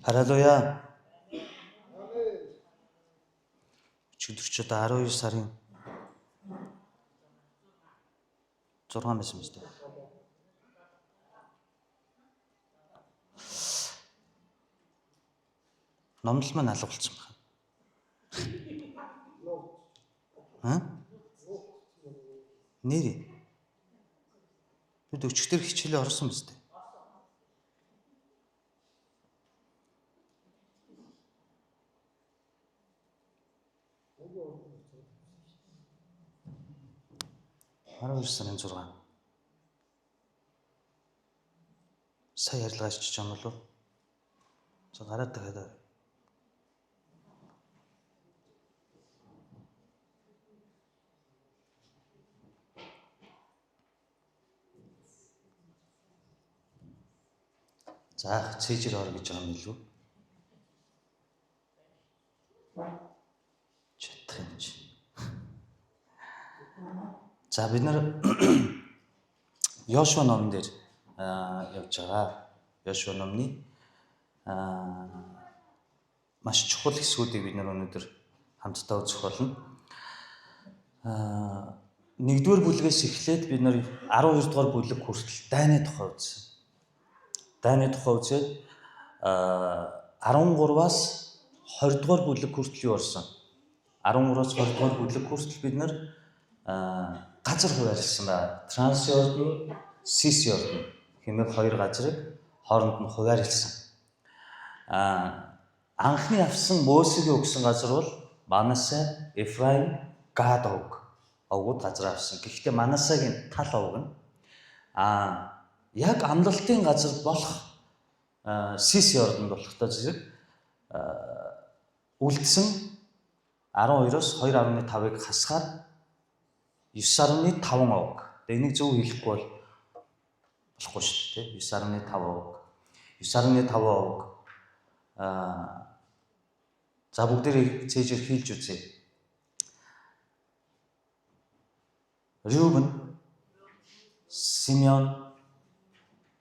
Халелуя. Өчигдөрчөд 12 сарын 6 байсан мэт. Номлол маань алга болсон байна. Нэр. Бид өчигдөр хичээлээ орсон мэт. Сарын 6. Сая ярилцаж чиж юм болов? За гараад дахиад. За цээжэр ор гэж байгаа юм илүү. Чадах юм чи. За бид нар Йошуа номон дээр явж байгаа. Йошуа номны маш чухал хэсгүүдийг бид нар өнөөдөр хамтдаа үзэх болно. 1-р бүлгээс эхлээд бид нар 12-р бүлэг хүртэл дайны тухай үзсэн. Дайны тухай үзээд 13-аас 20-р бүлэг хүртэл юу орсон? 13-аас 20-р бүлэг хүртэл бид нар газар хуваарлсан байна. Трансёрдон, Сисёрдон хэмээх хоёр газрыг хооронд нь хуваарлсан. Анхны авсан Мосегийн өгсөн газар бол Манасе, Эфраим, Гад овгууд газар авсан. Гэхдээ Манасегийн тал овг нь яг амлалтын газар болох Сисёрдон болохтой зэрэг үлдсэн 12-оос 2.5-ыг хасгаар 9.5 овг. Энийг зөв хэлэхгүй болохгүй шүү дээ. 9.5 овг. 9.5 овг. За бүгдээрээ цээжээр хийлж үзье. Рюбен, Симеон,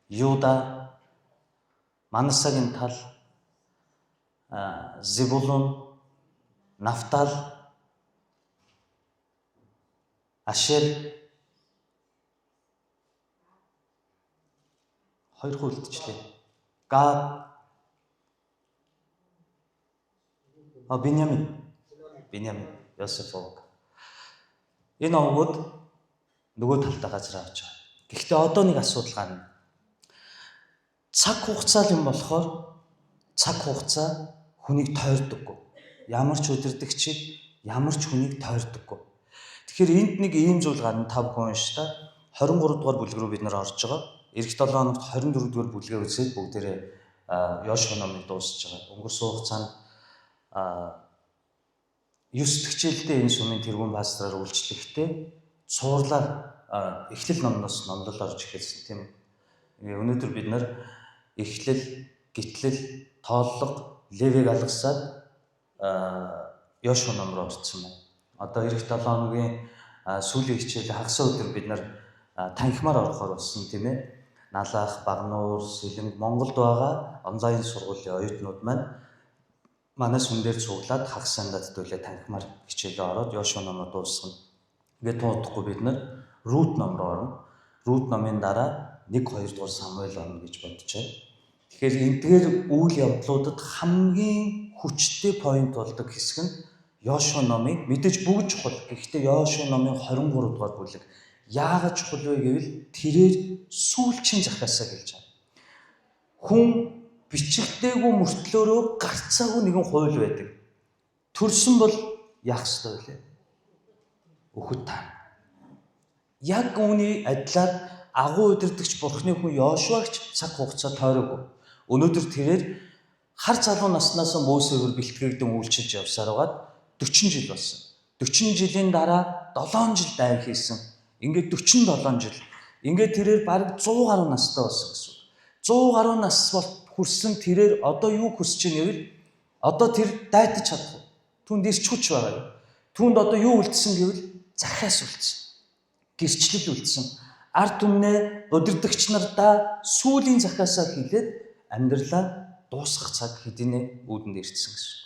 Юда, Манасегийн тал, Зебулун, Нафтал, Ашер 2 үлдчихлээ. Гад, Биньямин, Йосеф овг. Энэ овгууд нөгөө талдаа газар авч байгаа. Гэхдээ одоо нэг асуудал гарна. Цаг хугацаа юм болохоор цаг хугацаа хүнийг тойрдоггүй. Ямар ч удирдагчид ямар ч хүнийг тойрдоггүй. Тэгэхээр энд нэг ийм зүйл гарна 5 хүн шүү дээ. 23 дугаар бүлэг рүү бид нар орж байгаа. Эх 7 хоногт 24 дугаар бүлгээ үзээд бүгдээрээ Йошуа номыг дуусгаж байгаа. Өнгөрсөн хугацаанд 9 дэх жилдээ энэ сүмийн тэргуун пастораар үйлчлэхдээ цуурлаар эхлэл номноос номлол орж эхэлсэн тийм. Өнөөдөр бид нар эхлэл, гитлэл, тооллого, левиг алгасаад Йошуа ном руу орсон байна. Одоо эх 7 хоногийн сүүлийн хичээл хагас өдөр бид нар танхимаар орохоор болсон тийм ээ. Налах, Багнуур, Сэлэнг, Монголд байгаа онлайн сургуулийн оюутнууд маань манай сүм дээр цуглаад хагас сандад төлөө танхимаар хичээлээ ороод Йошуа номоо дуусгана. Ингээд туудахгүй бид нар Рут ном руу орно. Рут номын дараа 1-2 дугаар Самуэль орно гэж бодчихъя. Тэгэхээр эдгээр үйл явдлуудад хамгийн хүчтэй поинт болдог хэсэг нь Йошуа номыг мэдээж бүгд чухал. Гэхдээ Йошуа номын 23 дугаар бүлэг яагаад чухал вэ гэвэл тэрээр сүүлчийн захиасаа гэлж байгаа. Хүн бичигдээгүй мөртлөөрөө гарцаагүй нэгэн хууль байдаг. Төрсөн бол яах ёстой вэ? Өгөхөд таа. Яг үүний адилаар агуу удирдагч бурхны хүн Йошуагч цаг хугацаа тойроогүй. Өнөөдөр тэрээр хар залуу наснаас Мосегээр бэлтгэгдэн үйлчилж явсаар байгаад 40 жил болсон. 40 жилийн дараа 7 жил дайр хийсэн. Ингээд 47 жил. Ингээд тэрээр бараг 100 гаруй настай болсон гэсэн. 100 гаруй нас бол хүрсэн тэрээр одоо юу хүсэж байна гэвэл одоо тэр дайтаж чадах. Түүнд ирч хүч байгаа. Түүнд одоо юу үлдсэн гэвэл захиас үлдсэн. Гэрчлэл үлдсэн. Ард түмнээ удирдагч нартаа сүүлийн захиасаа хийлээд амьдралаа дуусгах цаг хэдийнэ үүдэнд ирсэн гэсэн.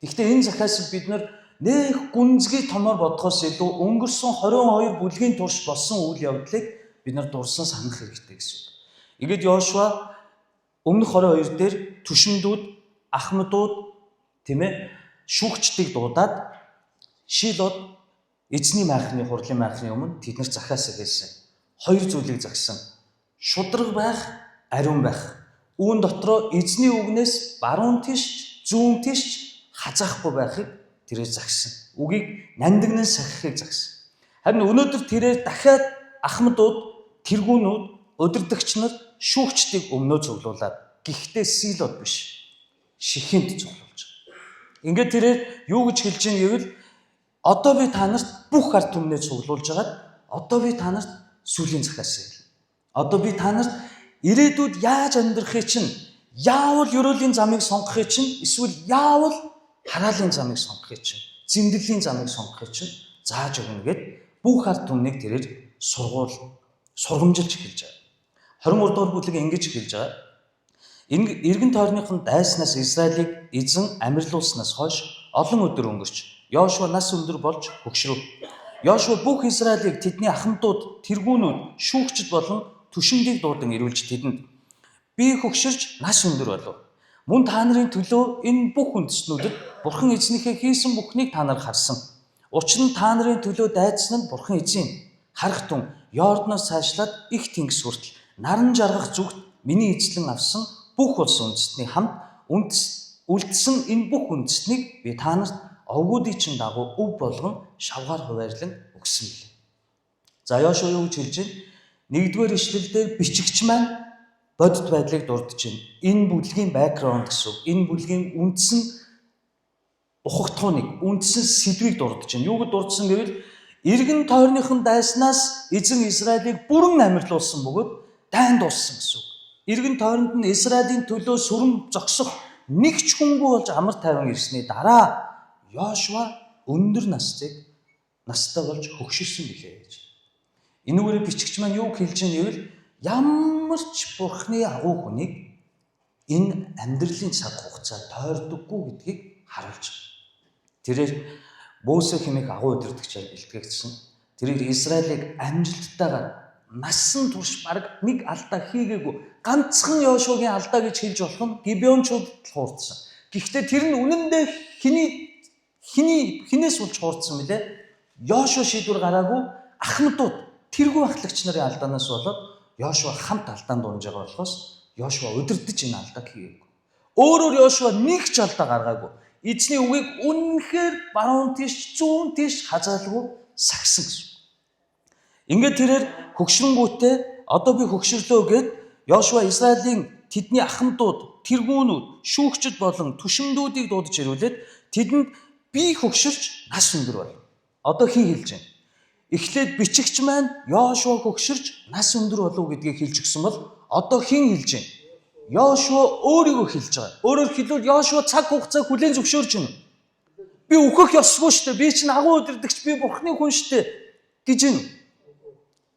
Гэхдээ энэ Захаасыг бид нэх гүнзгий томоор бодохоос илүү өнгөрсөн 22 бүлгийн турш болсон үйл явдлыг бид дурсан санах хэрэгтэй гэсэн. Ингээд Йошуа өмнөх 22 дээр түшиндүүд, ахмадууд тийм ээ шүүгчдийг дуудаад Шилод эзний майхны хурлын майхны өмнө тэднэр Захаасыг хэлсэн. Хоёр зүйлийг загсан. Шудраг байх, ариун байх. Үүн дотроо эзний үгнээс баруун тишч, зүүн тишч хазаахгүй байхыг тэрээр загсан. Үгийг нандинан сахихыг загсан. Харин өнөөдөр тэрээр дахиад ахмадууд, тэргүүнүүд, удирдагч нар шүүгчдийг өмнөө цуглуулад гэхдээ Силод биш. Шихинд цуглуулж байгаа. Ингээд тэрээр юу гэж хэлж ийн гэвэл одоо би та нарт бүх ард түмнээ цуглуулж агаад одоо би та нарт сүлийн Захаас хэлнэ. Одоо би та нарт ирээдүйд яаж амьдрахыг чинь, яавал ерөөлийн замыг сонгохыг чинь, эсвэл яавал хараалын замыг сонгохыг чинь, зэмдэлийн замыг сонгохыг чинь зааж өгнө гэд бүх ард түмнийг тэрээр сургамжилж хэлж байгаа. 23 дугаар бүлэг ингэж хэлж байгаа. Эргэн тойрныхон дайснаас Израилийг эзэн амьрлуулснаас хойш олон өдөр өнгөрч Йошуа нас өндөр болж хөгшрөв. Йошуа бүх Израилийг тэдний ахмадууд, тэргүүнүүд, шүүгчд болон түшиндийг дуудан ирүүлж тэдэнд би хөгширч нас өндөр болов. Мөн та нарын төлөө энэ бүх үндэстнүүдэд Бурхан эзнийхээ хийсэн бүхнийг та нар харсан. Учир нь та нарын төлөө дайдсан нь Бурхан эзэн. Харах тун Йордоноос цаашлаад их тэнгис хүртэл наран жаргах зүгт миний эзлэн авсан бүх улс үндэстний хамт үлдсэн энэ бүх үндэстнийг би та нарт овгуудын чин дагуу өв болгон шавгаар хуваарлан өгсөн билээ. За Йошуа юу гэж хэлж байна? Нэгдүгээр ишлэлдэр бичигч маань бодит байдлыг дурдж байна. Энэ бүлгийн бэкграунд гэсэн. Энэ бүлгийн үндсэн ухагтхууныг, үндсэн сэдвийг дурдж байна. Юуг дурдсан гэвэл эргэн тойрныхон дайснаас эзэн Израилийг бүрэн амьрлуулсан бөгөөд дайн дууссан гэсэн. Эргэн тойронд нь Израилийн төлөө сүрэн зогсох нэг ч хүнгүй болж амар тайван ирсний дараа Йошуа өндөр настай болж хөгширсэн билээ гэж. Энүүгээр бичигч маань юу хэлж байгаа нь гэвэл ямар ч Бурхны агуу хүнийг энэ амьдралын цаг хугацаа тойрдоггүй гэдгийг харуулж байна. Тэрээр Мосе хэмээх агуу удирдагчаар бэлтгэгдсэн. Тэрээр Израилийг амжилттайгаар насан турш баг нэг алдаа хийгээгүй. Ганцхан Йошуагийн алдаа гэж хэлж болох нь Гибеончууд хуурдсан. Гэхдээ тэр нь үнэндээ хинээс болж хуурдсан мөлий. Йошуа шийдвэр гараагүй ахмадууд тэргүй ахлагч нарын алдаанаас болоод Йошуа хамт алдаанд унж байгаа болохоос Йошуа удирдах энэ алдааг хийгээгүй. Өөрөөр Йошуа нэг ч алдаа гаргаагүй. Эзний үгийг үнэнхээр баруун тийш, зүүн тийш хазаалгүй сагсан гэсэн. Ингээд тэрээр хөгшрөнгүүтээ одоо би хөгшрлөө гэд Йошуа Израилийн тэдний ахмадууд, тэргүүнүүд, шүүгчд болон түшиндүүдийг дуудаж ирүүлээд тэдэнд би хөгширч нас өндөр бол. Одоо хин хэлж байна. Эхлээд бичигч маань Йошуа хөгширч нас өндөр болов гэдгийг хэлж өгсөн бол одоо хин хэлж байна. Йошуа өөрийгөө хэлж байгаа. Өөрөөр хэлбэл Йошуа цаг хугацааг хүлээн зөвшөөрч байна. Би өөхөх ёсгүй шүү дээ. Би чинь агуу удирдагч, би Бурхны хүн шүү дээ гэж энэ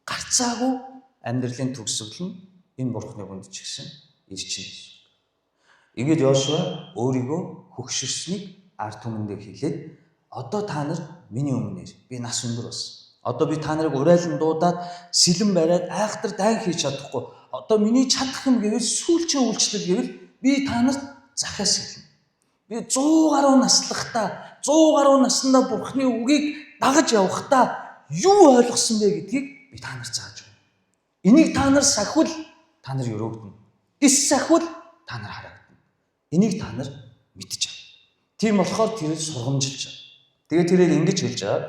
гарцаагүй амьдралын төгсгөл нь энэ Бурхны хүнд ч гэсэн ирчихнэ. Ингээд Йошуа өөрийгөө хөгширснийг ард түмэндээ хэлээд одоо та нар миний өмнөр би нас өндөр болсон. Одоо би та нарыг урайлан дуудаад сэлэн бариад айхтар дайн хийж чадахгүй. Одоо миний чадах юм гэвэл сүүлчийн үйлчлэл гэвэл би та нарт Захаас хэлнэ. Би 100 гаруй наслахтаа 100 гаруй наснда Бурхны үгийг дагаж явахдаа юу ойлгосон бэ гэдгийг би та нарт зааж өгнө. Энийг та нар сахивал та нар өрөөгдөнө. Эс сахивал та нар харагдана. Энийг та нар мэдчихэв. Тийм болохоор тэрийг сургамжилж байгаа. Тэгээд тэрээр ингэж хэлж байгаа.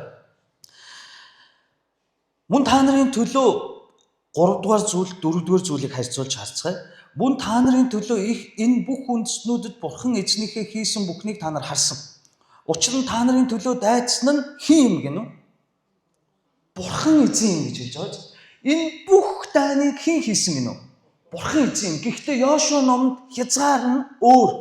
Мөн та нарын төлөө 3 дугаар зүйл, 4 дугаар зүйлийг харьцуулж харцгаая. Мөн та нарын төлөө их энэ бүх үндэстнүүдэд Бурхан эзнийхээ хийсэн бүхнийг та нар харсан. Учир нь та нарын төлөө дайдсан нь хэн юм гэнэ үү? Бурхан эзэн юм гэж хэлж байгаа. Энэ бүх дайныг хэн хийсэн гэнэ үү? Бурхан эзэн. Гэхдээ Йошуа номонд хязгаар нь өөр.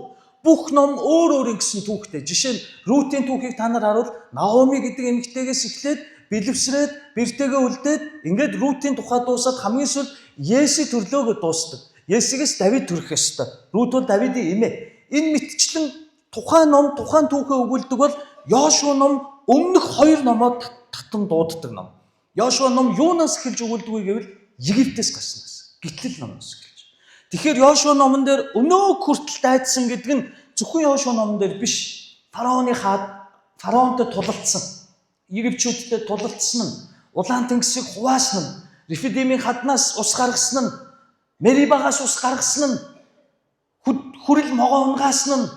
Бүх ном өөр гэсэн түүхтэй. Жишээ нь Рутийн түүхийг та нар харуул Наоми гэдэг эмэгтэйгээс эхлээд бэлэвсрээд бэртэйгээ үлдээд ингээд Рутийн тухай дуусаад хамгийн сүүлд Есүс төрлөөгөө дуусдаг. Есигээс Давид төрөх ёстой. Рут бол Давидын эмээ. Энэ мэтчлэн тухайн ном, тухайн түүхээ өгүүлдэг бол Йошуа ном өмнөх 2 номоо татан дууддаг ном. Йошуа ном юунаас эхэлж өгүүлдэг вэ гэвэл Египтээс гарснаас. Гитлэл номоос эхэлж. Тэгэхээр Йошуа номон дээр өнөө хүртэл дайдсан гэдэг нь зөвхөн Йошуа номон дээр биш. Фараонтой тулалдсан, Египтчүүдтэй тулалдсан нь, Улаан тэнгисийг хуваасан нь, Рефидимийн хаднаас ус гаргасан нь, Мерибагаас ус гаргасан нь, хүрэл могоо унгаасан нь,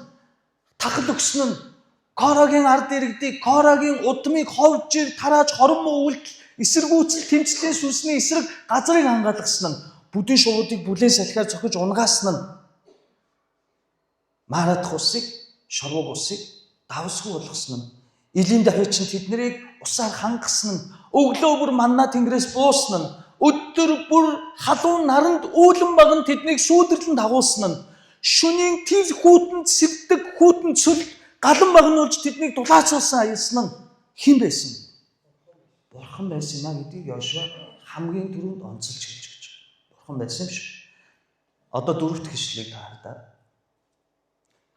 тахал өгсөн нь, Корагийн ард иргэдийг, Корагийн удмыг ховж тарааж хорон муу үйлдэл, эсэргүүцэл тэмцлийн сүнсний эсрэг газрыг хангаалгасан нь, бүдүүн шувуудыг бүлээн салхиар цохиж унгаасан нь, Марадах усыг, Шорвог усыг давсгүй болгосон нь, элийн давхичин тэднийг усаар хангасан нь, өглөө бүр манна тэнгэрээс буусан нь, өдөр бүр халуун наранд үүлэн баган тэднийг сүйдэрлэн дагуулсан нь, шөнийн тэр хүүтэнд сэрдэг хүүтэн цөл галан багнуулж тэднийг дулаацуулсан аялсан нь хэн байсан? Бурхан байсан юм а гэдгийг Йошуа хамгийн түрүүнд онцолж хэлж гэж. Бурхан байсан юм шиг. Одоо 4-р хэсгийг таардаг.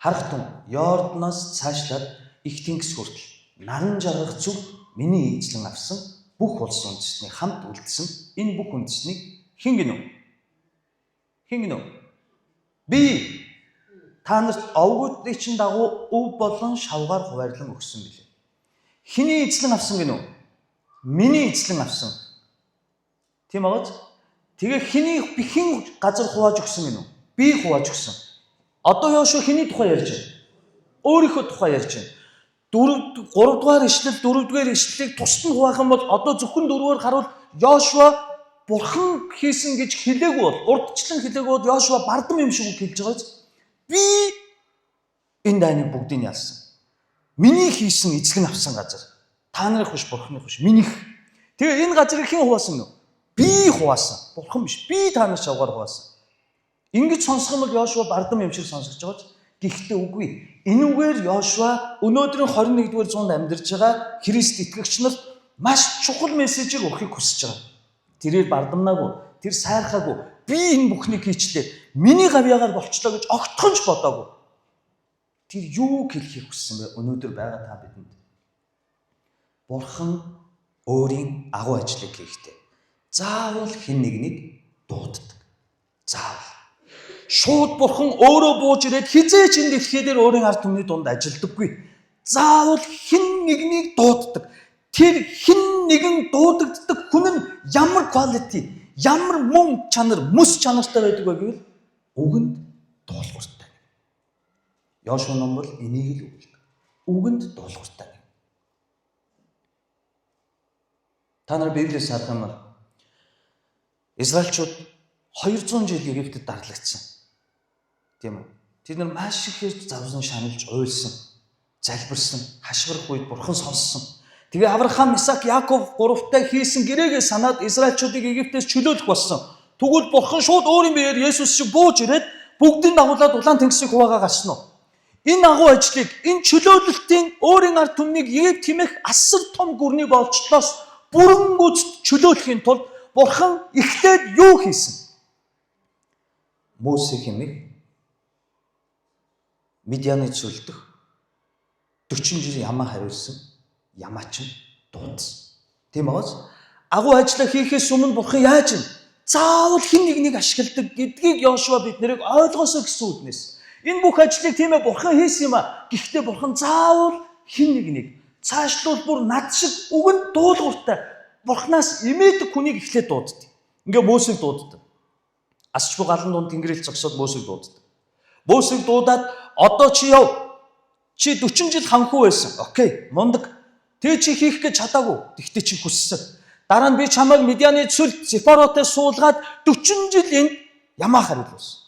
Харах тун Йорданоос цаашлаад их тэнгис хүртэл наран жаргах зүг миний эзлэн авсан бүх улс үндэстний хамт үлдсэн энэ бүх үндэснийг хэн гинөө? Хэн гинөө? Би та нарт овгуудын чин дагуу өв болон шавгаар хуваарлан өгсөн билээ. Хэний эзлэн авсан гинөө? Миний эзлэн авсан. Тийм үү? Тэгээ хэн газар хувааж өгсөн гинөө? Би хувааж өгсөн. Одоо Йошуа хэний тухай ярьж байна? Өөрийнхөө тухай ярьж байна. 3 дугаар ишлэл 4 дугаар ишлэлийг тусад нь хуваах юм бол одоо зөвхөн 4-оор харуул Йошуа Бурхан хийсэн гэж хэлээгүй бол урдчлан хэлээгүй бол Йошуа бардам юм шиг хэлж байгааз би энэ дайныг бүгдийг ялсан. Миний хийсэн эзлэн авсан газар. Та нарын биш Бурханых биш минийх. Тэгээ энэ газрыг хэн хуваасан нөө? Би хуваасан. Бурхан биш. Би та нар шавгаар хуваасан. Ингэж сонсох юм бол Йошуа бардам юм шиг сонсож байгааз гэхдээ үгүй. Энүүгээр Йошуа өнөөдрийн 21-р зуунд амьдарч байгаа Христ итгэгч нарт маш чухал мессежийг өгөхийг хүсэж байгаа. Тэрээр бардамнаагүй, тэр сайрхаагүй. Би энэ бүхнийг хийчлээ. Миний гавьяагаар болчлоо гэж огтхонч бодоогүй. Тэр юу хэлхийг хүссэн бэ? Өнөөдөр байгаа та бидэнд. Бурхан өөрийн агуу ажлыг хийхдээ. Заавал хэн нэгнийг дууддаг. Заавал. Шууд Бурхан өөрөө бууж ирээд хизээч энэ дэлхий дээр өөрийн ард түмний дунд ажилдаггүй. Заавал хэн нэгнийг дууддаг. Тэр хэн нэгэн дуудагддаг хүн нь ямар quality, ямар мөн чанар, мэс чанартай байдаг вэ гэвэл үгэнд дуулууртай. Йошуа ном бол энийг л өгдөг. Үгэнд дуулууртай. Та нар Библиэс харах юм бол Израильчууд 200 жил Египтэд дарлагдсан. Тийм үү? Тэд нар маш их хэрэг завсан, шаналж, уйлсан, залбирсан, хашгирах үед Бурхан сонссон. Тэгээ Авраам, Исаак, Яаков гуравтай хийсэн гэрээгээ санаад Израильчуудыг Египтээс чөлөөлөх болсон. Тэгвэл Бурхан шууд өөрийн биеэр Есүс шиг бууж ирээд бүгдийг дагуулад Улаан тэнгисийг хуваагаа гарсан уу? Энэ агуу ажлыг, энэ чөлөөлөлтийн өөрийн ард түмнийг Египт хэмээх асар том гүрний болцлоос бүрэн гүйцэд чөлөөлөхийн тулд Бурхан эхлээд юу хийсэн? Мосе хэмээх Медианы цөлдөх 40 жил ямаа хариулсан ямаач нь дуудсан. Тийм үү? Агуу ажиллаа хийхээс өмнө Бурхан яаж юм? Заавал хэн нэгнийг ашигладаг гэдгийг Йошуа биднийг ойлгосоо гэсэн үгнээс. Энэ бүх ажлыг тийм ээ Бурхан хийсэн юм а. Гэхдээ Бурхан заавал хэн нэгнийг цаашлуул бүр над шиг үгэнд дуулууртай Бурханаас имээдэг хүнийг эхлээд дууддаг. Ингээ Мосег дууддаг. Асчгүй галан дунд тэнгэрэл зогсоод Мосег дууддаг. Мосег дуудаад одоо чи яв. Чи 40 жил ханхуу байсан. Окей, мундаг. Тэ чи хийх гэж чадаагүй. Тэгтээ чи хүссэн. Дараа нь би чамайг Медианы цөлд Зефаротой суулгаад 40 жил энд ямаа хариулсан.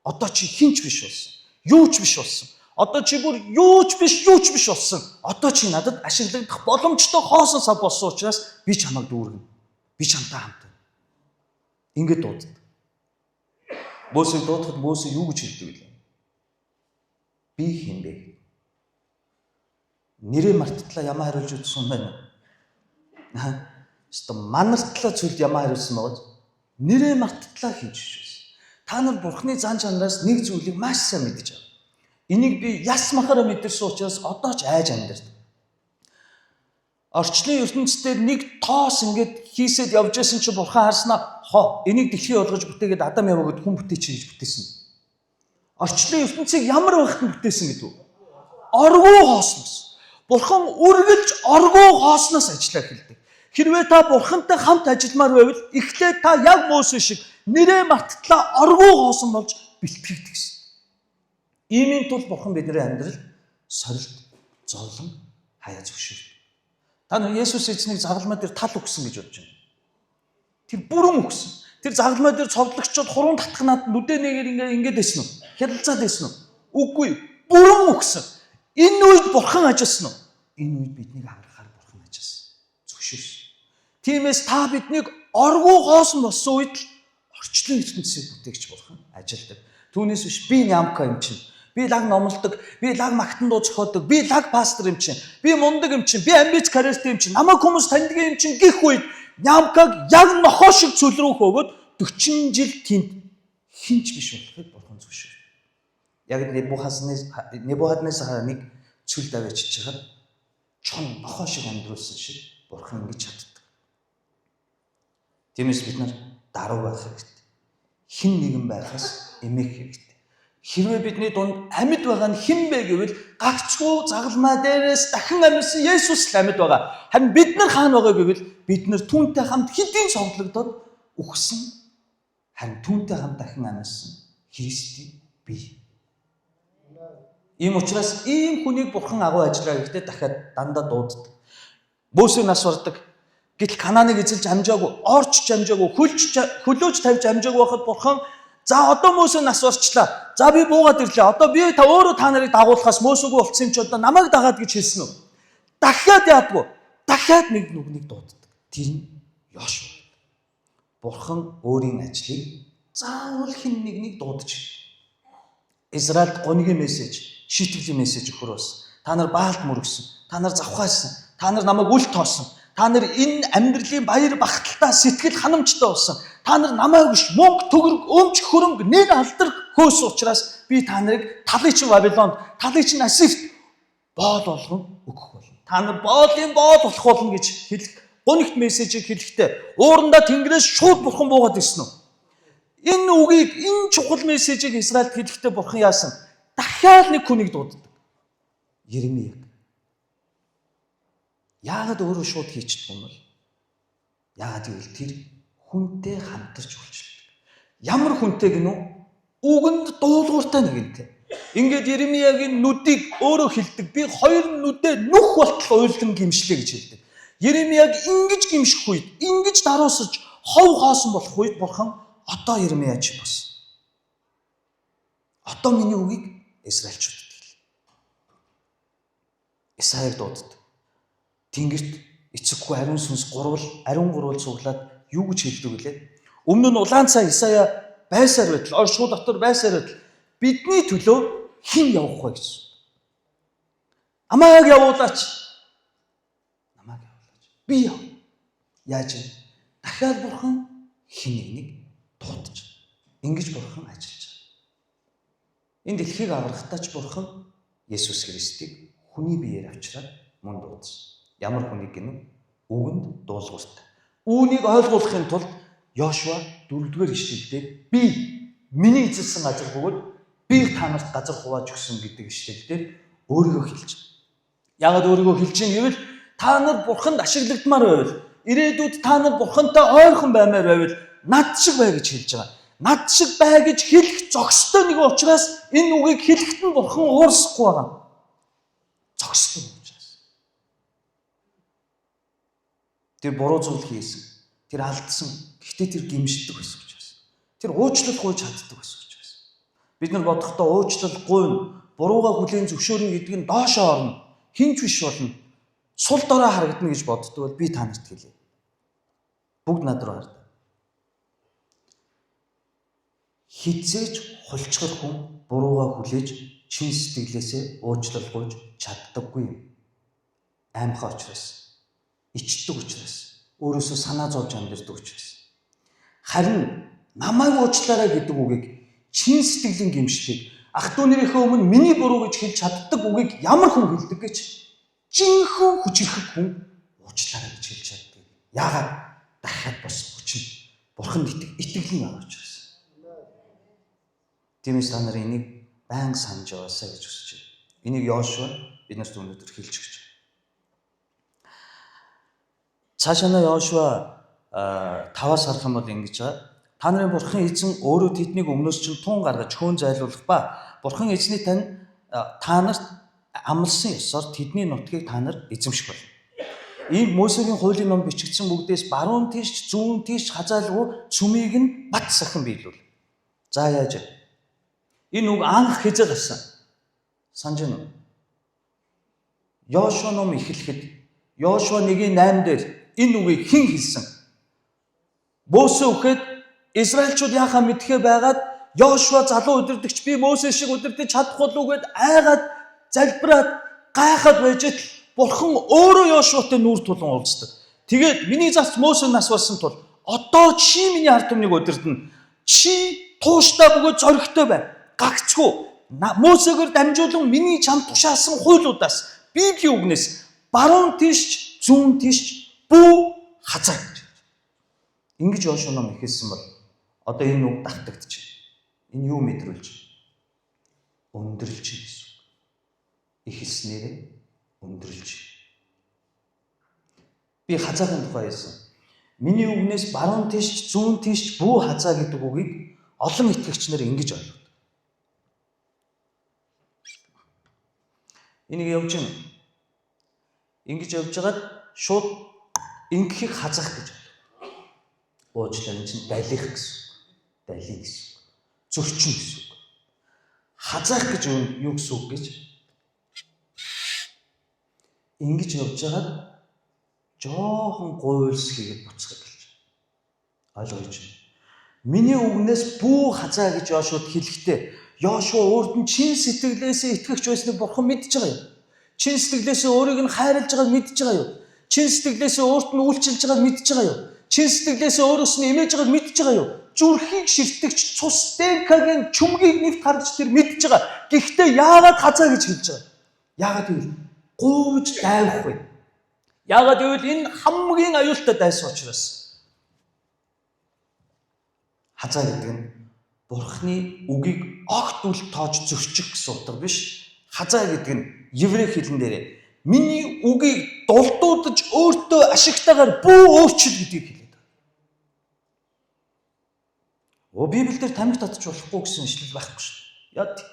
Одоо чи хинч биш болсон. Юу ч биш болсон. Одоо чи бүр юу ч биш болсон. Одоо чи надад ашиглагдах боломжтой хоосон сав болсон учраас би чамайг дүүргэнэ. Би чамтай хамт. Ингээд дууддаг. Мосег дуудахад Мосе юу гэж хэлдэг вэ? Би хэн бэ? Нэрээ марттлаа ямаа хариулж үзсэн юм байна. Манартлаа цөлд ямаа хариулсан байгаа. Нэрээ марттлаа хийж шээс. та нар Бурхны зан чанараас нэг зүйлийг маш сайн мэдэж авна. Энийг би яс махаараа мэдэрсэн учраас одоо ч айж амьдардаг. Орчлын ертөнцийн нэг тоос ингээд хийсэд явж байсан чи Бурхан харснаа энийг дэлхий болгож бүтээгээд Адам Явагд хүн бүтээч гэж бүтээсэн. Орчлын ертөнцийг ямар байхад бүтээсэн гэдэг үү? Оргуу хоосноос. Бурхан үргэлж оргуу хоосноос ажиллаа хэлдэг. Хэрвээ та Бурхантай хамт ажилламаар байвал эхлээд та яг Мөсө шиг нэрээ марттлаа оргуу хоосон болж бэлтгэгдэх гэсэн. Иймийн тул Бурхан бидний амьдрал сорилт, зовлон, хаяа зөвшөөрдөг. Та нар Есүс эзнийг загалмай дээр тал өгсөн гэж бодож байна. Тэр бүрэн өгсөн. Тэр загалмай дээр цовдлогчдод хуруунд татхнаад нүдэнийгээр ингээд дэсэн үү? Хялцаад дэсэн үү? Үгүй. Бүрэн өгсөн. Энэ үед Бурхан ажилласан уу? Энэ үед биднийг хангахаар Бурхан ажилласан. Зөвшөөрсөн. Тиймээс та биднийг оргуу хоосон болсон үед орчлон ертөнцийг бүтээгч Бурхан ажилдаг. Түүнээс биш би нямка юм чинь. Би лаг номлодог, би лаг магтан дуу зохиодог, би лаг пастор юм чинь, би мундаг юм чинь, би амбиц карьертэй юм чинь, намайг хүмүүс таньдаг юм чинь гэх үед нямкаг яг нохоо шиг цөлрүүх өгөөд 40 жил тэнд хинч биш болохыг Бурхан зөвшөөрөв. Яг Небухаднецар нэг цүл давьячиж хаад чон нохоо шиг амьдруулсан шиг Бурхан ингэж чаддаг. Тиймээс бид нар даруй байх хэрэгтэй. Хин нэгэн байхаас эмээх хэрэгтэй. Хэрвээ бидний дунд амьд байгаа нь хэн бэ гэвэл гагцгүй загалмай дээрээс дахин амьсан Есүс л амьд байгаа. Харин бид нар хаана байгаа гэвэл бид нар түүнтэй хамт хэдийн цогцлогдоод үхсэн. Харин түүнтэй хамт дахин амьсан Христийн бие. Ийм учраас ийм хүнийг Бурхан агуу ажиллаа гэхдээ дахиад дандаа дууддаг. Мөсө нас бардаг. Гэтэл Канааныг эзэлж амжаагүй, орчж амжаагүй, хөлөөж тавьж амжаагүй байхад Бурхан за одоо Мөсө нас барчлаа. За би буугаад ирлээ. Одоо би өөрөө та нарыг дагуулхаас Мөсөгүй болцсон юм чи одоо намайг дагаад гэж хэлсэн үү? Дахиад яадгүй. Дахиад нэг нүгнийг дууддаг. Тэр нь Йошуа. Бурхан өөрийн ажлыг заавал хэн нэгнийг дуудаж. Израильд гонигийн мессеж, шийтгэлийн мессеж өгөхөр бас. Та нар Баалд мөргсөн. Та нар завхаасан. Та нар намайг үл тоосон. Та нар энэ амьдралын баяр багталтаа сэтгэл ханамжтай болсон. Та нар намайг биш мөнгө төгрөг өмч хөрөнгө нэг алдар хөөс учраас би та нарыг талын чинь Бабилонд, талын чинь Асифт боол болгон өгөх болно. Та нар боолын боол болох болно гэж хэлэх гонигт мессежийг хэлэхдээ уурандаа Тэнгэрээс шууд Бурхан буугаад ирсэн үү? Энэ үгийг, энэ чухал мессежийг Израильд хэлэхдээ Бурхан яасан? Дахиад нэг хүнийг дууддаг. Иремьяг. Яагаад өөрөө шууд хийчихдэг юм бол? Яагаад гэвэл тэр хүнтэй хамтарч үйлчлдэг. Ямар хүнтэй гинөө? Үгэнд дуулууртай нэгэнтэй. Ингээд Иремьягийн нүдийг өөрөө хилдэг. Би хоёр нүдээ нүх болтол уйлдан гимшлээ гэж хэлдэг. Иремьяг ингэж гимших үед, ингэж даруусаж хов хоосон болох үед Бурхан одоо Иремьяч болсон. Одоо миний үгийг Израильчуудад хэл. Исаяг дууддаг. Тэнгэрт эцэггүй ариун сүнс ариун гурвал цуглаад юу гэж хэлдэг вүлээ? Өмнө нь улаан цай Исая байсаар байтал, ор шууд дотор байсаар байтал бидний төлөө хэн явах вэ гэсэн. Намайг явуулаач. Намайг явуулаач. Би яв. Яаж вэ? Дахиад Бурхан хэн нэгнийг дуудаж. Ингэж Бурхан ажиллаж байгаа. Энэ дэлхийг аврахтаач Бурхан Есүс Христийг хүний биеэр авчираад мөн дуудсан. Ямар хүнийг гэнэ? Үгэнд дуулууртай. Үүнийг ойлгуулахын тулд Йошуа 4-р ишлэлдээ би миний эзэлсэн газар бөгөөд би та нарт газар хувааж өгсөн гэдэг ишлэлдээр өөрийгөө хэлж байна. Яагаад өөрийгөө хэлж байна гэвэл та нар Бурханд ашиглагдмаар байвал, ирээдүйд та нар Бурхантай ойрхон баймаар байвал над шиг бай гэж хэлж байгаа. Над шиг бай гэж хэлэх зохистой нэг учраас энэ үгийг хэлэхэд нь Бурхан уурсахгүй байгаа. Зохистой учраас. Тэр буруу зүйл хийсэн. Тэр алдсан. Гэхдээ тэр гимшдэг байсан учраас. Тэр уучлалгүй чаддаг байсан учраас. Бид нар бодохдоо уучлалгүй нь буруугаа хүлээн зөвшөөрнө гэдэг нь доошоо орно. Хинч биш болно. Сул дорой харагдана гэж боддог бол би та нарт хэлье. Бүгд над руу хардаа. Хизээж хулчгар хүн буруугаа хүлээж чин сэтгэлээсээ уучлалгүйж чаддаггүй юм. Аймхаа учраас. Ичдэг учраас, өөрөөсөө санаа зовж амьдэрдэг учраас. Харин намайг уучлаарай гэдэг үгийг чин сэтгэлийн гэмшлийг ах トゥ нарийнхээ өмнө миний буруу гэж хэлж чаддаг үгийг ямар хүн хэлдэг гэж жинхэнэ хүчрэх хүн уучлаарай гэж хэлж чаддаг. Яагаад дахиад бас хүчин бурханд итгэлийн байгаа учраас. Тиймээс та нар энийг байнга санаж яваасаа гэж хүсэж байна. Энийг Йошуа биднэрт өнөөдөр хэлж өгч байна. Цаашаа Йошуа 5-аас харах юм бол ингэж байгаа. Та нарын бурхан эзэн өөрөө тэднийг өмнөөс чинь тун гаргаж хөөн зайлуулах ба бурхан эзний тань та нарт амласан ёсоор тэдний нутгийг та нар эзэмших болно. Ийм Мосегийн хуулийн ном бичигдсэн бүгдээс баруун тийш зүүн тийш хазаалгүй цүмийг нь бат сахин биелүүл. За яаж вэ? Энэ үг анх хэзээ гарсан? Санаж байна уу? Йошуа ном эхлэхэд Йошуа 1:8 дээр энэ үгийг хэн хэлсэн? Мосе үхэд Израильчууд яахаа мэдхээ байгаад Йошуа залуу удирдагч би Мосе шиг удирдах чадах болов уу гэд айгаад залбираад гайхаад байж л бурхан өөрөө Йошуатай нүүр тулан уулздаг. Тэгээд миний зарц Мосе нас болсон тул одоо чи миний ард түмнийг удирдана. Чи тууштай бөгөөд зоригтой бай. Гагцгүй. Мосегээр дамжуулан миний чамд тушаасан хуулиудаас Библийн үгнээс баруун тийш зүүн тийш бүү хазаа гэж. Ингэж Йошуа ном ихэлсэн бол одоо энэ үг давтагдаж байна. Энэ юу мэдрүүлж байна? Өндөрлж байна гэсэн үг. Ихэлснээр өндөрлж. Би хазаагийн тухай хэлсэн. Миний үгнээс баруун тийш зүүн тийш бүү хазаа гэдэг үгийг олон итгэгчнэр ингэж ойлгодог. Энийг явж байна. Ингэж явж байгаад шууд ингэхийг хазаах гэж байна. Уучлаарай энэ чинь далих гэсэн. Далих гэсэн. Зөрчин гэсэн үг. Хазаах гэж юу гэсэн үг гэж? Ингэж явж байгаад жоохон гуйлс хийгээд буцах гэж. Ойлгож байна. Миний үгнээс бүү хазаа гэж Йошуад хэлэхдээ Йошуа өөрт нь чин сэтгэлээсээ итгэгч байсныг бурхан мэдж байгаа юм. Чин сэтгэлээсээ өөрийг нь хайрлаж байгааг мэдж байгаа юм. Чин сэтгэлээсээ өөрт нь үйлчилж байгааг мэдж байгаа юм. Чин сэтгэлээсээ өөрөөс нь имэж байгааг мэдж байгаа юм. Зүрхийг ширтэгч цус ДНК-гийн чүмгийг нэгт харж тэр мэдж байгаа. Гэхдээ яагаад хазаа гэж хэлж байгаа? Яагаад гэвэл гуйж дайвахгүй. Яагаад гэвэл энэ хамгийн аюултай дайсан учраас. Хазаа гэдэг нь Бурхны үгийг огт үл тоож зөрчих гэсэн утга биш. Хазаа гэдэг нь еврей хэлэн дээр миний үгийг дулдуудаж өөртөө ашигтайгаар бүү өөрчил гэдгийг хэлээд байна. Библиэлд тамхи татж болохгүй гэсэн ишлэл байхгүй шүү дээ. Яа тий.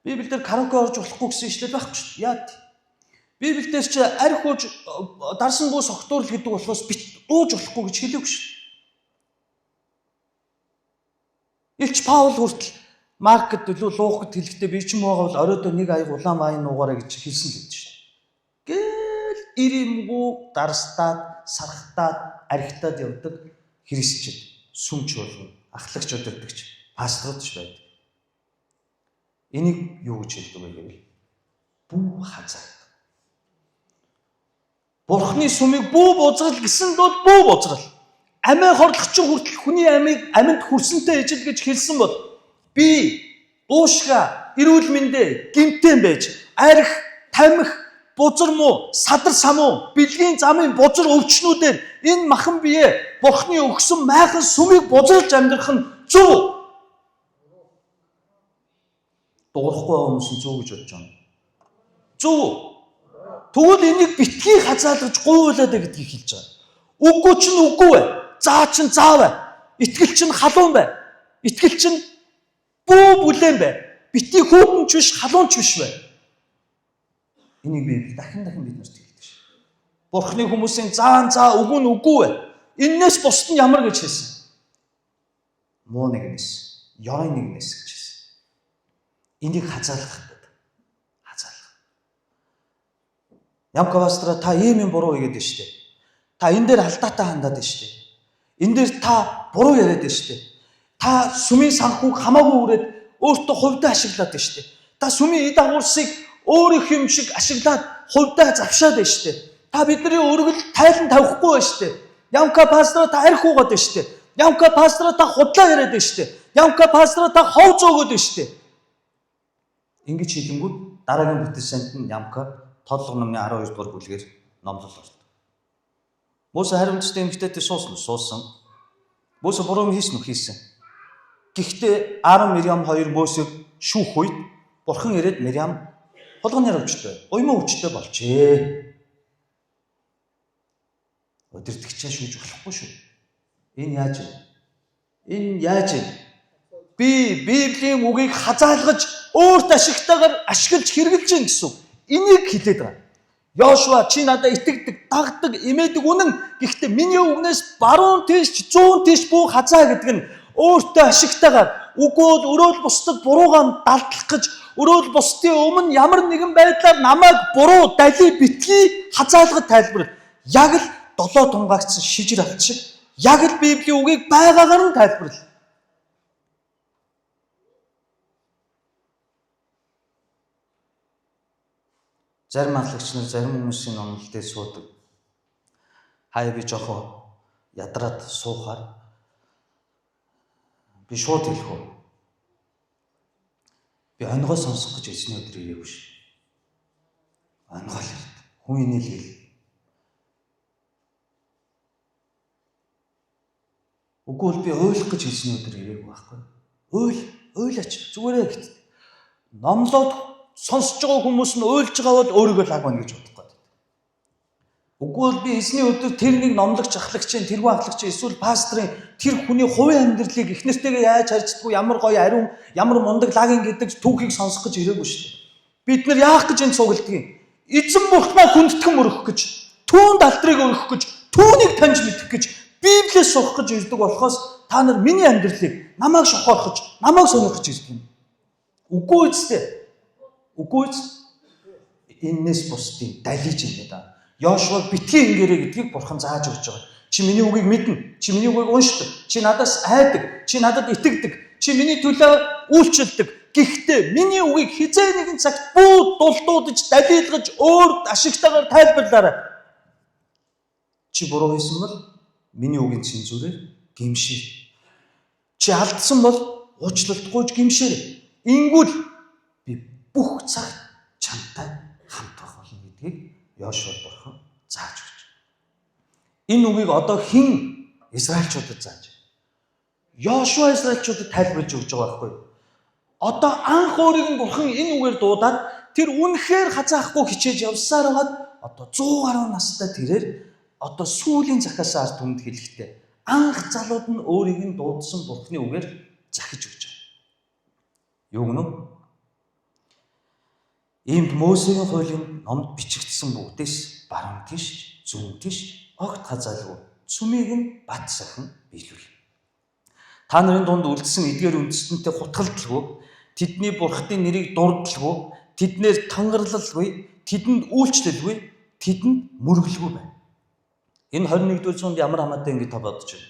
Библиэлд караоке орж болохгүй гэсэн ишлэл байхгүй шүү дээ. Яа тий. Библиэлд ч арх ууж дарсан буу согтуурл гэдэг болохоос бит ууж болохгүй гэж хэлээгүй шүү. Илч Паул хүртэл маркет төлөө луухад хэлэхдээ би ч юм байгаа бол оройдоо нэг аяг улаан вайн нуугаарай гэж хэлсэн л гэж шүү. Гэл иримгүй дарстаад, сархтаад, архитаад явдаг христчид, сүмч болгон, ахлагч удирдагч, пасторууд ч байдаг. Энийг юу гэж хэлдэг вэ гэвэл бүү хазаа. Бурхны сүмийг бүү бузгал гэсэн бол бүү бузгал. Амиа хорлогч хүртэл хүний амьд хүрсэнтэй ижил гэж хэлсэн бол би уушга эрүүл мэндэ гимтэн байж арх тамхи бузар муу садар самуу бэлгийн замын бузар өвчнүүдээр энэ махан бие Бурхны өгсөн майхан сүмийг бузруулж амьдрах нь зөв. Дуурахгүй хүмүүс нь зөв гэж бодож байна. Зөв. Тэгвэл энийг битгий хазаалгаж гуйлаад гэдгийг хэлж байгаа. Үгүй ч үгүй бай. Заа чин заа бай. Итгэл чин халуун бай. Итгэл чин бүү бүлээн бай. Битгий хүүхэнч биш, халуунч биш бай. Энийг би дахин биднэрт хэлдэг шээ. Бурхны хүмүүсийн заа үгүй нь үгүй бай. Иннээс бусд нь ямар гэж хэлсэн? Муу нэгнээс, ёрой нэгнээс гэж хэлсэн. Энийг хазаалгах гэдэг. Хазаалгах. Ямка пастора та ийм буруу хийгээд байна шүү дээ. Та энэ дээр алдаатай хандаад байна шүү дээ. Энэ дээр та буруу яриад байна шүү дээ. Та сүмийн санхүүг хамаагүй үрээд өөртөө хувьдаа ашиглаад байна шүү дээ. Та сүмийн эд агуурсыг өөрийнх юм шиг ашиглаад хувьдаа завшаад байна шүү дээ. Та бидний өргөл тайлан тавихгүй байна шүү дээ. Ямка пастор та арх уугаад байна шүү дээ. Ямка пастораа та худлаа яриад байна шүү дээ. Ямка пастораа та хов зөөгөөд байна шүү дээ. Ингэж хэлэнгүүт дараагийн бүтээсэнд нь Ямка Тодлого номны 12 дугаар бүлгээр номлол ордог. Мөсө хариумцтай эмэгтэйтэй суусан. Мөсө буруу юм хийсэн. Гэхдээ Аарон Мириам хоёр Мөсөг шүүх үед Бурхан ирээд Мириам хулганы өвчтэй, уйман өвчтэй болжээ. Өдөртөгчөө шүүж болохгүй шүү. Энэ яаж вэ? Би Библийн үгийг хазаалгаж өөрт ашигтайгаар ашиглаж хэрэглэж гин гэсэн. Энийг хэлээд байгаа. Йошуа чи надад итгэдэг, дагдаг, имээдэг үнэн. Гэхдээ миний үгнээс баруун тийш, зүүн тийш бүх хазаа гэдэг нь өөртөө ашигтайгаар үгүүд өрөөл бусдад буруугаар далдлах гэж өрөөл бусдын өмнө ямар нэгэн байдлаар намайг буруу дали битгий хазаалгад тайлбарлав. Яг л 7 тунгаагцсан шижир авт шиг яг л Библийн үгийг байгаагаар нь тайлбарлав. Зарим ахлагч нар зарим хүмүүсийн номлолтыг суудаг. Хаяа би жоохоо ядраад суухаар би шууд хэлэх үү. Би онгой сонсох гэж эзний өдөр ирээгүй ш. Онгой л хүн инээлгээл. Үгүй бол би ойлгох гэж эзний өдөр ирээгүй байхгүй. Ойлаач зүгээрээ гэт. Номлоод сонсож байгаа хүмүүс нь ойлж байгаа бол өөрийгөө лаг байна гэж бодох гээд. Үгүй бол би эзний өдөр тэр нэг номлогч ахлагчийн тэргүй ахлагчийн эсвэл пастрын тэр хүний хувийн амьдралыг их нэртэйгээ яаж харьцдаггүй ямар гоё ариун ямар мундаг лагийн гэдэг түүхийг сонсох гэж ирээгүй шүү дээ. Бид нар яах гэж энэ цугладгийг? Эзэн бурхнаа хүндэтгэн өргөх гэж, түүнд алдрыг өргөх гэж, түүнийг таньж мэдэх гэж, Библиэс сурах гэж ирдэг болохоос та нар миний амьдралыг намайг шохоолохж, намайг сонирхож ирдэг юм. Үгүй үстэй. Үгүй энэс бусдын далиж юм да. Йошуа битгий ингэрэ гэдгийг Бурхан зааж өгч байгаа. Чи миний үгийг мэднэ. Чи миний үгийг уншдаг. Чи надаас айдаг. Чи надад итгэдэг. Чи миний төлөө үйлчлдэг. Гэхдээ миний үгийг хизээ нэгэн цагт бүү дулдуудаж, далилгаж, өөрт ашигтайгаар тайлбарлаарай. Чи буруу хийсэн бол миний үгийн цензурээр гимшээ. Чи алдсан бол уучлалтгүйж гимшээрэй. Ингүүл би бүх цагт чамтай хамт байх болно гэдгийг Йошуа Бурхан зааж өгч. Энэ үгийг одоо хэн Израильчуудад зааж? Йошуа Израильчуудад тайлбарлаж өгч байгаа байхгүй юу? Одоо анх өөрийг нь Бурхан энэ үгээр дуудаад тэр үнэхээр хазаахгүй хичээж явсаар байгаад одоо 100 гаруй настай тэрээр одоо сүүлийн захаас ард түмэнд хэлэхдээ анх залууд нь өөрийг нь дуудсан Бурханы үгээр захиж өгч байгаа. Юу гэнэ? Иймд Мөсегийн хуулийн номд бичигдсэн бүгдээс баруун тийш, зүүн тийш, огт хазаалгүй цүмийг нь бат сахан биелүүл. Та нарын дунд үлдсэн эдгээр үндэстэнтэй хутгалдалгүй, тэдний бурхтын нэрийг дурддалгүй, тэднэр тангарлалгүй, тэдэнд үйлчлэлгүй, тэдэнд мөрөглгүй байна. Энэ 21-р зуунд ямар хамаатай ингэ та бодож байна?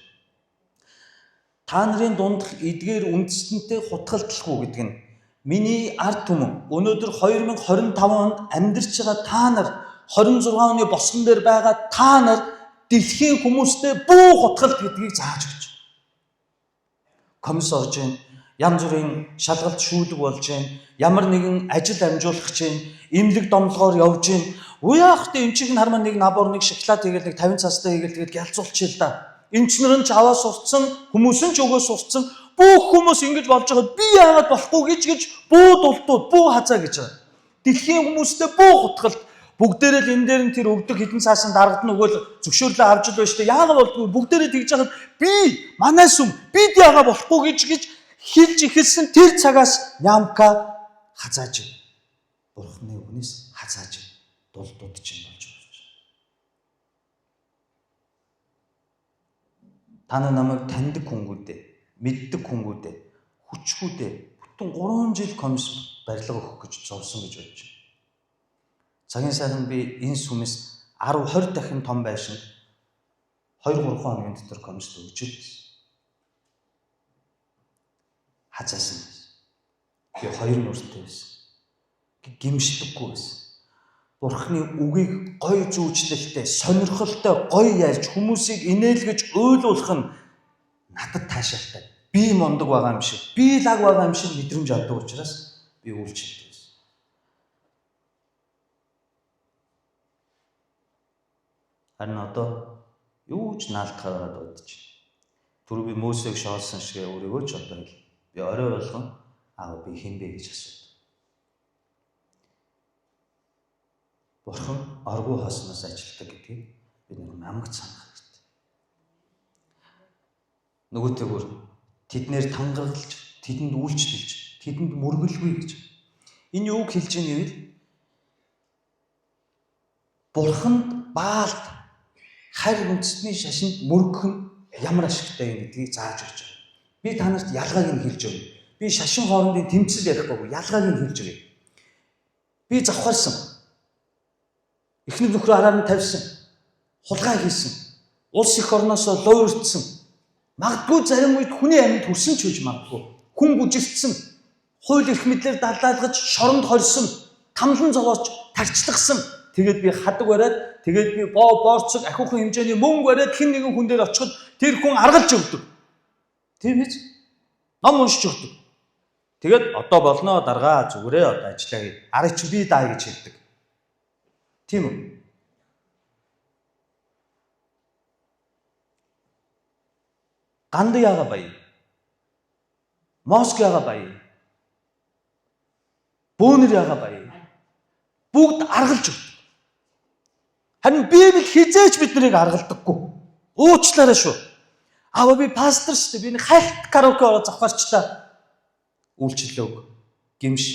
Та нарын дундх эдгээр үндэстэнтэй хутгалдалгүй гэдэг нь миний ард түмэн өнөөдөр 2025 онд амьдарч байгаа та нар 26 оны босгон дээр байгаа та нар дэлхийн хүмүүстэй бүх хутгалт гэдгийг зааж өгч. Комисс орж байна, янз бүрийн шалгалт шүүлэг болж байна, ямар нэгэн ажил амжуулах чинь, имлэг домлогоор явж байна. Уяах тэ эмчиг нь хармаа нэг набор нэг шоколад хийгээл нэг 50 цастай хийгээл тэгээд гялцуулчих л да. Эмчнэр нь ч аваа сурцсан, хүмүүс нь ч өгөө сурцсан. Бүх хүмүүс ингэж болж байгаад би яагаад болохгүй гэж бүү дултууд, бүү хазаа гэж байгаа. Дэлхийн хүмүүстэй бүү хутгалт бүгдээрээ л энэ дээр нь тэр өгдөг хідэн цаасан дарагд нь өгөөл зөвшөөрлөө авч л байна шүү дээ. Яагаад болдгоо бүгдээрээ тэгж яхад би манайс юм бид яагаад болохгүй гэж хэлж ихэлсэн тэр цагаас Ямка хазааж байна. Бурхны үгнээс хазааж дулдууд чинь болж байна. Та намайг таньдаг хүнгүүдээ, мэддэг хүнгүүдээ, хүчгүүдээ бүтэн 3 жил комисс барилга өгөх гэж зовсон гэж бодож байна. Цагийн сайхан би энэ сүмэс 10-20 дахин том байшин 2-3 хоногийн дотор комисс өгч ирсэн. Хазаасан байсан. Би 2 нүртэй байсан. Гимшдэггүй байсан. Бурхны үгийг гоё зүүжлэлтэй, сонирхолтой гоё ярьж хүмүүсийг инээлгэж уйлуулах нь надад таашаалтай. Би мундаг байгаа юм шиг, би лаг байгаа юм шиг мэдрэмж авдаг учраас би үйлчлдэг гэсэн. Харин одоо юу ч наалтахаар бодож байна. Түр би Мөсег шоолсон шиг өөрийгөө ч одоо би орой болгон аав би хэн бэ гэж асуув. Бурхан оргуу хосноос ажилтдаг гэдгийг бид намагт санах хэрэгтэй. Нөгөөтэйгөр тэднэр тангаргалж, тэдэнд үйлчлүүлж, тэдэнд мөргөлгүй гэж. Энэ юуг хэлж байгаа юм гэвэл Бурханд Баалд харь үндэстний шашинд мөргөх нь ямар ашигтай юм гэдгийг зааж өгч байгаа. Би та нарт ялгааг нь хэлж өгье. Би шашин хоорондын тэмцэл ярихгүй, ялгааг нь хэлж өгье. Би завхарсан. Эхнэр нөхрөө хараар нь тавьсан. Хулгай хийсэн. Улс их орноос луу өртсөн. Магадгүй зарим үед хүний амьд хүрсэн ч гэж магадгүй. Хүн бүжигдсэн. Хууль эрх мэдлэр далдаалгаж, шоронд хорьсон, тамлан зовоож, тарчлагсан. Тэгээд би хадаг бариад, тэгээд би боорцог ахиухан хэмжээний мөнгө бариад хэн нэгэн хүн дээр очиход тэр хүн аргалж өгдөг. Тийм биз? Ном уншиж өгдөг. Тэгээд одоо болно даргаа зүгээрээ одоо ажиллаа гээ. Арыг чи би даа гэж хэлдэг. Тийм үү? Ганд яага бая. Моск яага бая. Бөөнөр яага бая. Бүгд аргалж өгдөг. Харин Библи хизээч биднийг аргалдаггүй. Уучлаарай шүү. Аава би пастор шүү дээ. Би нэг хайлт караоке ороо завхаарчлаа. Үйлчлэлөө гимш.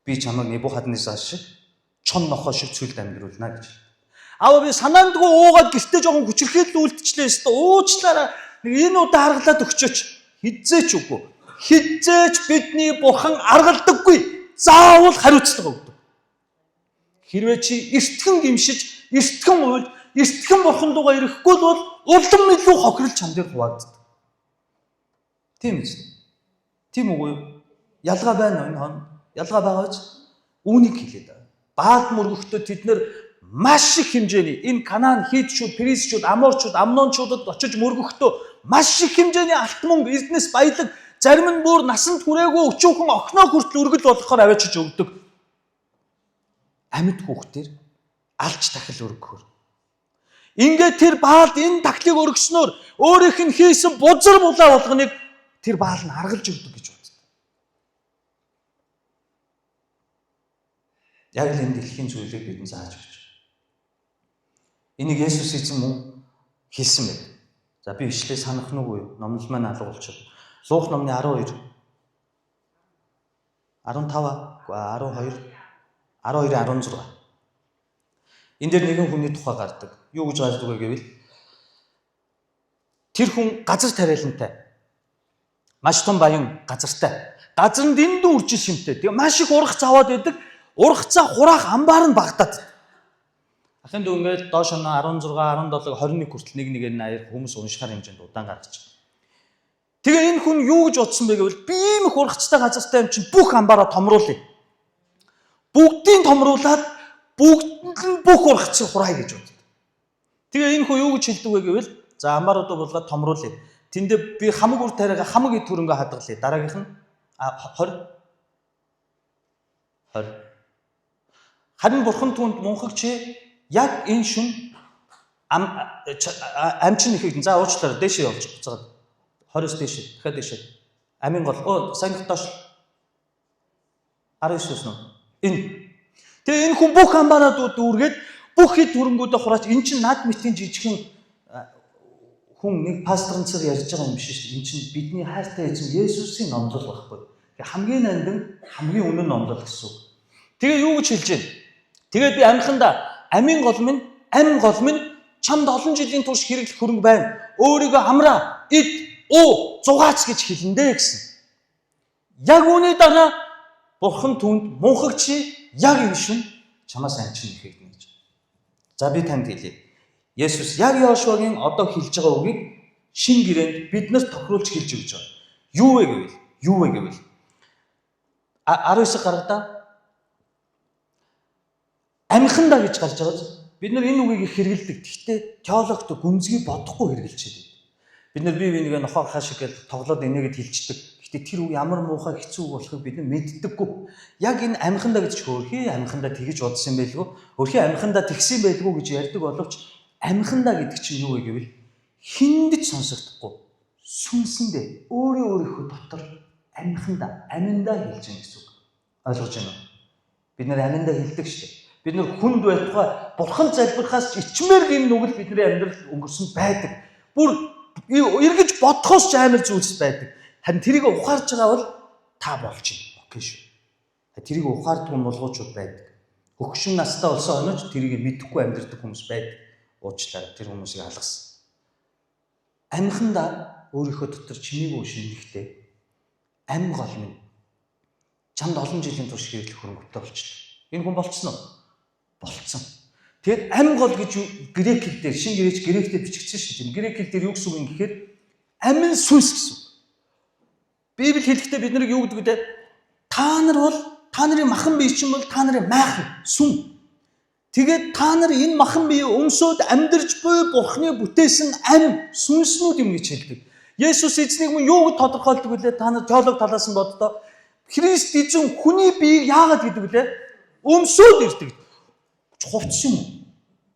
Би чамайг Небухаднецар шиг чон нохоо шиг цүлд амьдруулна гэж. Аава би санаандгүй уугаад гэртээ жоохон хүчрхийлэл үлдчихлээ шүү дээ. Уучлаарай. Нэг энэ удаа аргалаад өгчөөч. Хизээч үгүй. Хизээч бидний Бурхан аргалдаггүй. Заавал хариуцлага өгдөг. Хэрвээ чи эртхэн гимшиж, эртхэн уйлж, эртхэн Бурхан дугаа ирэхгүй бол улам илүү хохирлж чам дээр хуваагддаг. Тийм үү? Тийм үгүй. Ялгаа байна энэ хон. Ялгаа байгаа ч үүнийг хэлээд байна. Баалд мөргөхдөө тэд нэр маш их хэмжээний энэ Канаан хийдшүүд, Перисчүүд, Аморчууд, Амнончуудад очиж мөргөхдөө маш их хэмжээний алт мөнгө, эрдэнэс баялаг, зарим нь бүр насанд хүрээгүй өчүүхэн охиноо хүртэл өргөл болохоор аваачиж өгдөг. Амьд хүүхдээр алж дахил өргөхөр. Ингээд тэр Баалд энэ таглыг өргөснөөр өөрийнх нь хийсэн бузар булаа болгоныг тэр Баал нь аргалж өгдөг гэж боддог. Яг л энэ дэлхийн зүйлийг бидэнд зааж өгч. Энийг Есүс эзэн мөн хэлсэн мэт. За би ишлээ санах нүггүй номлол маань алгуулчих. Луух номны 12 12-16. Энд дээр нэгэн хүний тухай гардаг. Юу гэж гардаг вэ гэвэл тэр хүн газар тариалантай. Маш том баян газартай. Газар нь дэндүү үржил шимтэй. Тэгээ маш их урах цаваад байдаг. Урах цаа хураах амбаар нь багтаад. Ахын дүү ингээд доош нь 16, 17, 21 хүртэл нэг нь хүмүүс уншихаар хэмжээнд удаан гаргаж байгаа. Тэгээ энэ хүн юу гэж бодсон бэ гэвэл би ийм их урахцтай газартай юм чинь бүх амбаараа томруулъя. Бүгдийг томруулаад бүгд нь бүх урахцыг хураая гэж боддог. Тэгээ энэ хүн юу гэж хэлдэг вэ гэвэл за амбааруудаа булгаад томруулъя. Тэндээ би хамаг үр тариага хамаг ид хөрөнгө хадгалъя. Дараагийнх нь 20. Харин Бурхан түүнд мунхаг чи яг энэ шүн амчин ихэд за уучлаарай дээшээ явж байгаа. 20-с дээшээ дахиад дээшээ. Амин гол сангих доош 19-с нь энэ. Тэгээ энэ хүн бүх амбаараадууд үүргээд бүх хэд хөрөнгүүдээ хураач эн чинь над мэтийн жижигхэн хүн нэг пасторнцаар ярьж байгаа юм биш шүү дээ. Эн чинь бидний хайртай эзэн Есүсийн номлол байхгүй. Тэгээ хамгийн нандин хамгийн үнэн номлол гэсэн. Тэгээ юу гэж хэлж байна? Тэгээд би амханда амин гол минь чамд олон жилийн турш хэрэглэх хөрөнгө байна. Өөрийгөө амраа, ид, зугаач гэж хэлэндэ гэсэн. Яг үүний дараа Бурхан түүнд мунхаг чи яг энэ шин чамаас амчин ихээгнэ гэж. За би танд хэлье. Есүс яг Йошуагийн одоо хэлж байгаа үгийг шин гэрээнд биднэрт тохируулж хэлж өгч байгаа. Юу вэ гэвэл 19 гарагда амхандаа гэж гарч байгаа. Бид нар энэ үгийг их хэрэгэлдэг. Гэхдээ теологт гүнзгий бодохгүй хэрэгэлж байдаг. Бид нар бие бинийгээ нохоо хашиг гэж тоглоод инээгээд хилчдэг. Гэтэ тэр үг ямар муухай хэцүү үг болохыг бид нар мэддэггүй. Яг энэ амхандаа гэж хөрхий амхандаа тэгж бодсон байлгүй. Хөрхий амхандаа тэгсэн байлгүй гэж ярьдаг боловч амхандаа гэдэг чинь юу вэ гэвэл хиндэж сонсогдохгүй. Сүнсэндээ өөрийнхөө дотор амхандаа хэлж байгаа гэсэн үг. Ойлгож байна уу? Бид нар аминдаа хэлдэг шүү дээ. Бид нар хүнд байтугай бурхан залбирахаас ч ичмээр гин нүгэл бидний амьдралд өнгөрсөн байдаг. Бүр эргэж бодхоос ч амар зүйлс байдаг. Харин тэрийг ухаарж байгаа бол та болж байна. Окей шүү. Тэрийг ухаардгүй мулгуучуд байдаг. Хөгшин настай болсон онож тэрийг мэдэхгүй амьдрдаг хүмүүс байдаг. Уучлаарай тэр хүмүүсийг алгасан. Амхандаа өөрийнхөө дотор чимээгүй шинэхтэй ам гол минь чамд олон жилийн турш хэрэглэх хөрөнгөтэй болчихлоо. Энэ хүн болцсон уу? Болцсон. Тэгэд ам гол гэж грек хэл дээр шинэ гректээр бичигдсэн шүү дээ. Грек хэл дээр юу гэсэн үг юм гэхээр амин сүнс гэсэн үг. Библи хэлэхдээ бид нарыг юу гэдэг вэ? Та нарын махан бие чинь бол та нарын майхан сүм. Тэгээд та нар энэ махан бие өмсөд амьдарч буй Бурхны бүтээсэн ам сүнснүүд юм гэж хэлдэг. Есүс эзнийг мөн юу гэж тодорхойлдог вэ? Та нар теолог талаас нь боддоо Христ эзэн хүний биеийг яагаад гэдэг вэ? Өмсөд ирдэг. Хувцс юм уу?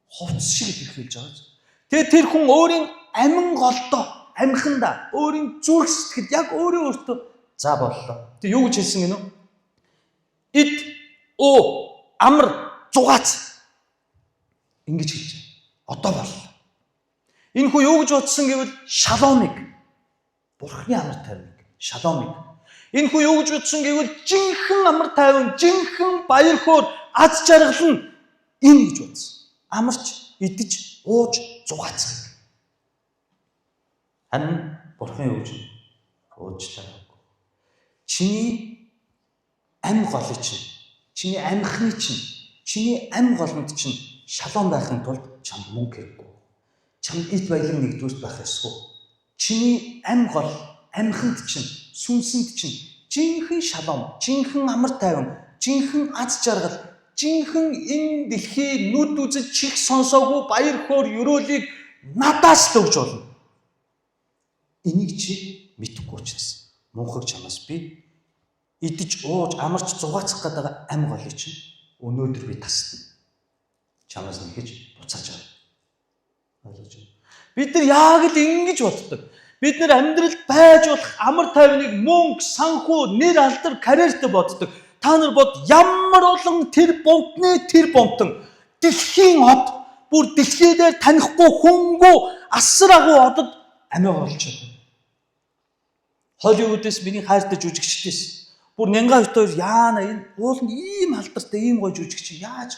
Хувцс шиг илэрхийлж байгаа. Тэгээд тэр хүн өөрийн амин голдоо, амхандаа, өөрийн зүрх сэтгэл яг өөртөө за боллоо. Тэг юу гэж хэлсэн гинөө? Эд амар зугаац. Ингэж хэлж байна. Одоо боллоо. Энэ хүн юу гэж бодсон гэвэл шаломыг, Бурхны амар тайвныг, шаломыг. Энэ хүн юу гэж бодсон гэвэл жинхэнэ амар тайван, жинхэнэ баяр хөөр, аз жаргал нь энэ гэж бодсон. Амарч, идэж, ууж, зугаацах. Харин Бурхан юу гэж уучлаарай. Чиний ам голыг чинь, чиний амхны чинь, чиний ам голонд чинь шалом байхын тулд чамд мөнгө хэрэггүй. Чамд эд баялаг нэгдүгürt байх ёсгүй. Чиний ам гол, амханд чинь, сүнсэнд чинь жинхэнэ шалом, жинхэнэ амар тайван, жинхэнэ аз жаргал, жинхэнэ энэ дэлхий нүд үзэж чих сонсоогүй баяр хөөр өрөөлийг надаас л өгж болно. Энийг чи мэдэхгүй учраас мунхаг чамаас би идэж ууж амарч зугаацах гэдэг ам голыг чинь өнөөдөр би тасна. Чамаас нэгэж буцааж байгаа. Ойлгож байна. Бид нар яг л ингэж боддог. Бид нар амьдралд байж болох амар тайвныг мөнгө, санхүү, нэр алдар, карьертэй боддог. Та нар бод ямар олон тэр бомтон дэлхийн од бүр дэлхий дээр танихгүй хүнгүй асар агуу одод амиа олчод. Холливуудээс миний хайртай жүжигчдээс бүр Нянга Витор яана энэ ууланд ийм алдартай ийм гоё жүжигч яаж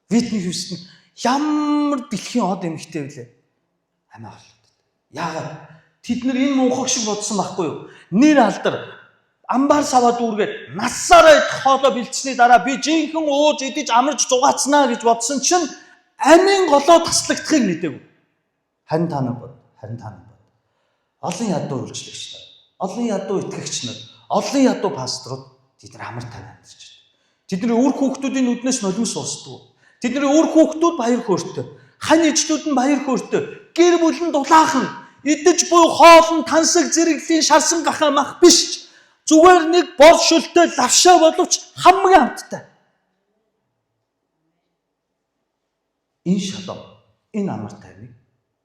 Витни Хьюстон ямар дэлхийн од эмэгтэй вүлээ. Амиа олоод. Яагаад тэд нар энэ мунхаг шиг бодсон байхгүй юу? Нэр алдар амбар саваа дүүргээд нассаараа хоолоо бэлдсэний дараа би жинхэнэ ууж идэж амарч зугаацнаа гэж бодсон чинь амийн голоо таслагдахыг мэдээгүй. Харин та нар бод. Олон ядуу үйлчлэгч нар, олон ядуу итгэгч нар, олон ядуу пасторууд тэд нар амар тань амьдарч байна. Тэдний үр хүүхдүүдийн нүднээс нулимс уусдаг. Тэдний үр хүүхдүүд баяр хөөртэй, хань ижлүүд нь баяр хөөртэй, гэр бүл нь дулаахан, идэж буй хоол нь тансаг зэрэглийн шарсан гахаа мах биш. Зүгээр нэг бор шөлтөө лавшаа боловч хамгийн амттай. Энэ шалом, энэ амар тайвныг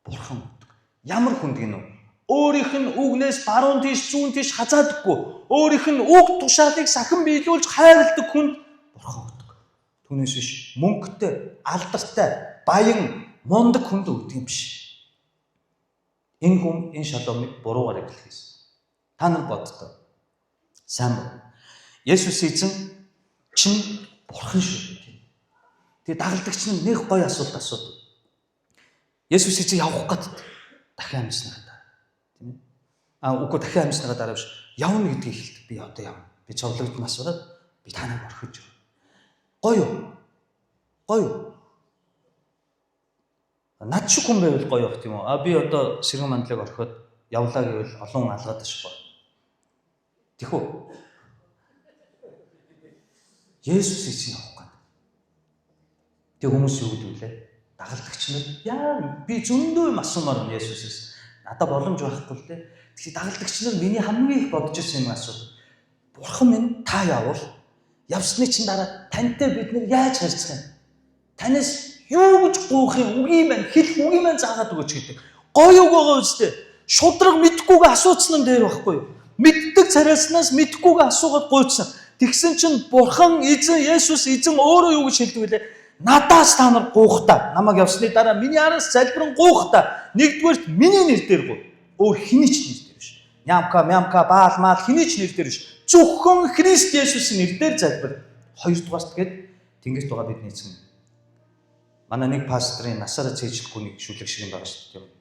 Бурхан өгдөг. Ямар хүнд гинөө? Өөрийнх нь үгнээс баруун тийш зүүн тийш хазаадаггүй. Өөрийнх нь үг тушаалыг сахин биелүүлж хайрладаг хүнд Бурхан өгдөг. Түүнээс биш мөнгөтэй, алдартай, баян, мундаг хүнд өгдөг юм биш. Энэ хүн энэ шаломыг буруугаар эхлэхээс. Та нар боддоо. Сайн байна. Есүс эзэн чинь Бурхан шүү. Тэгээ дагалдагч нь нэг гоё асуулт асуудаг. Есүс эзэн явах гэдэг дахин амьснагаа дараа. Тийм ээ. Үгүй дахин амьснагаа дараа биш. Явна гэдгийг хэлдэг. Би одоо явна. Би цовлогдсон асуулаад би таныг орхиж өгнө. Гоё. Над шиг хүн байвал гоё байх тийм үү? Би одоо сэргэн мандлыг орхиод явлаа гэвэл олон хүн алгаад ашгүй. Тэхүү. Есүс эзэн явах гэдэг. Тэг хүмүүс юу гэдэг вэ? Дагалдагч нар яа би зөндөө юм асуумаар Есүсээс Надад боломж байхгүй л дээ. Тэгэхээр дагалдагч нар миний хамгийн их бодож ирсэн юм асуудал. Бурхан минь та явал явсны чинь дараа тантай бид нар яаж харьцах юм? Танаас юу гэж гуйх юм? Үгүй маань хэл үгүй маань заагаад өгөөч гэдэг. Гоё үг байгаа үстэй. Шудраг мэдхгүйгээ асууцсан юм дээр байхгүй юу? Мэддэг царайснаас мэдхгүйгээ асуугаад гуйцсан. Тэгсэн чинь Бурхан эзэн Есүс эзэн өөрөө юу гэж хэлдэг вэ? Надаас та нар гуйх та. Намайг явсны дараа миний араас залбирэн гуйх та. Нэгдүгээрт миний нэр дээр гуй. Өөр хэний ч нэр дээр биш. Мямка баал маал хэний ч нэр дээр биш. Зөвхөн Христ Есүсийн нэрээр залбир. Хоёрдугаарт гээд тэнгэрт байгаа бидний эзэн. Манай нэг пастрын насаараа цээжлэхгүй нэг шүлэг шиг юм байгаа шүү дээ.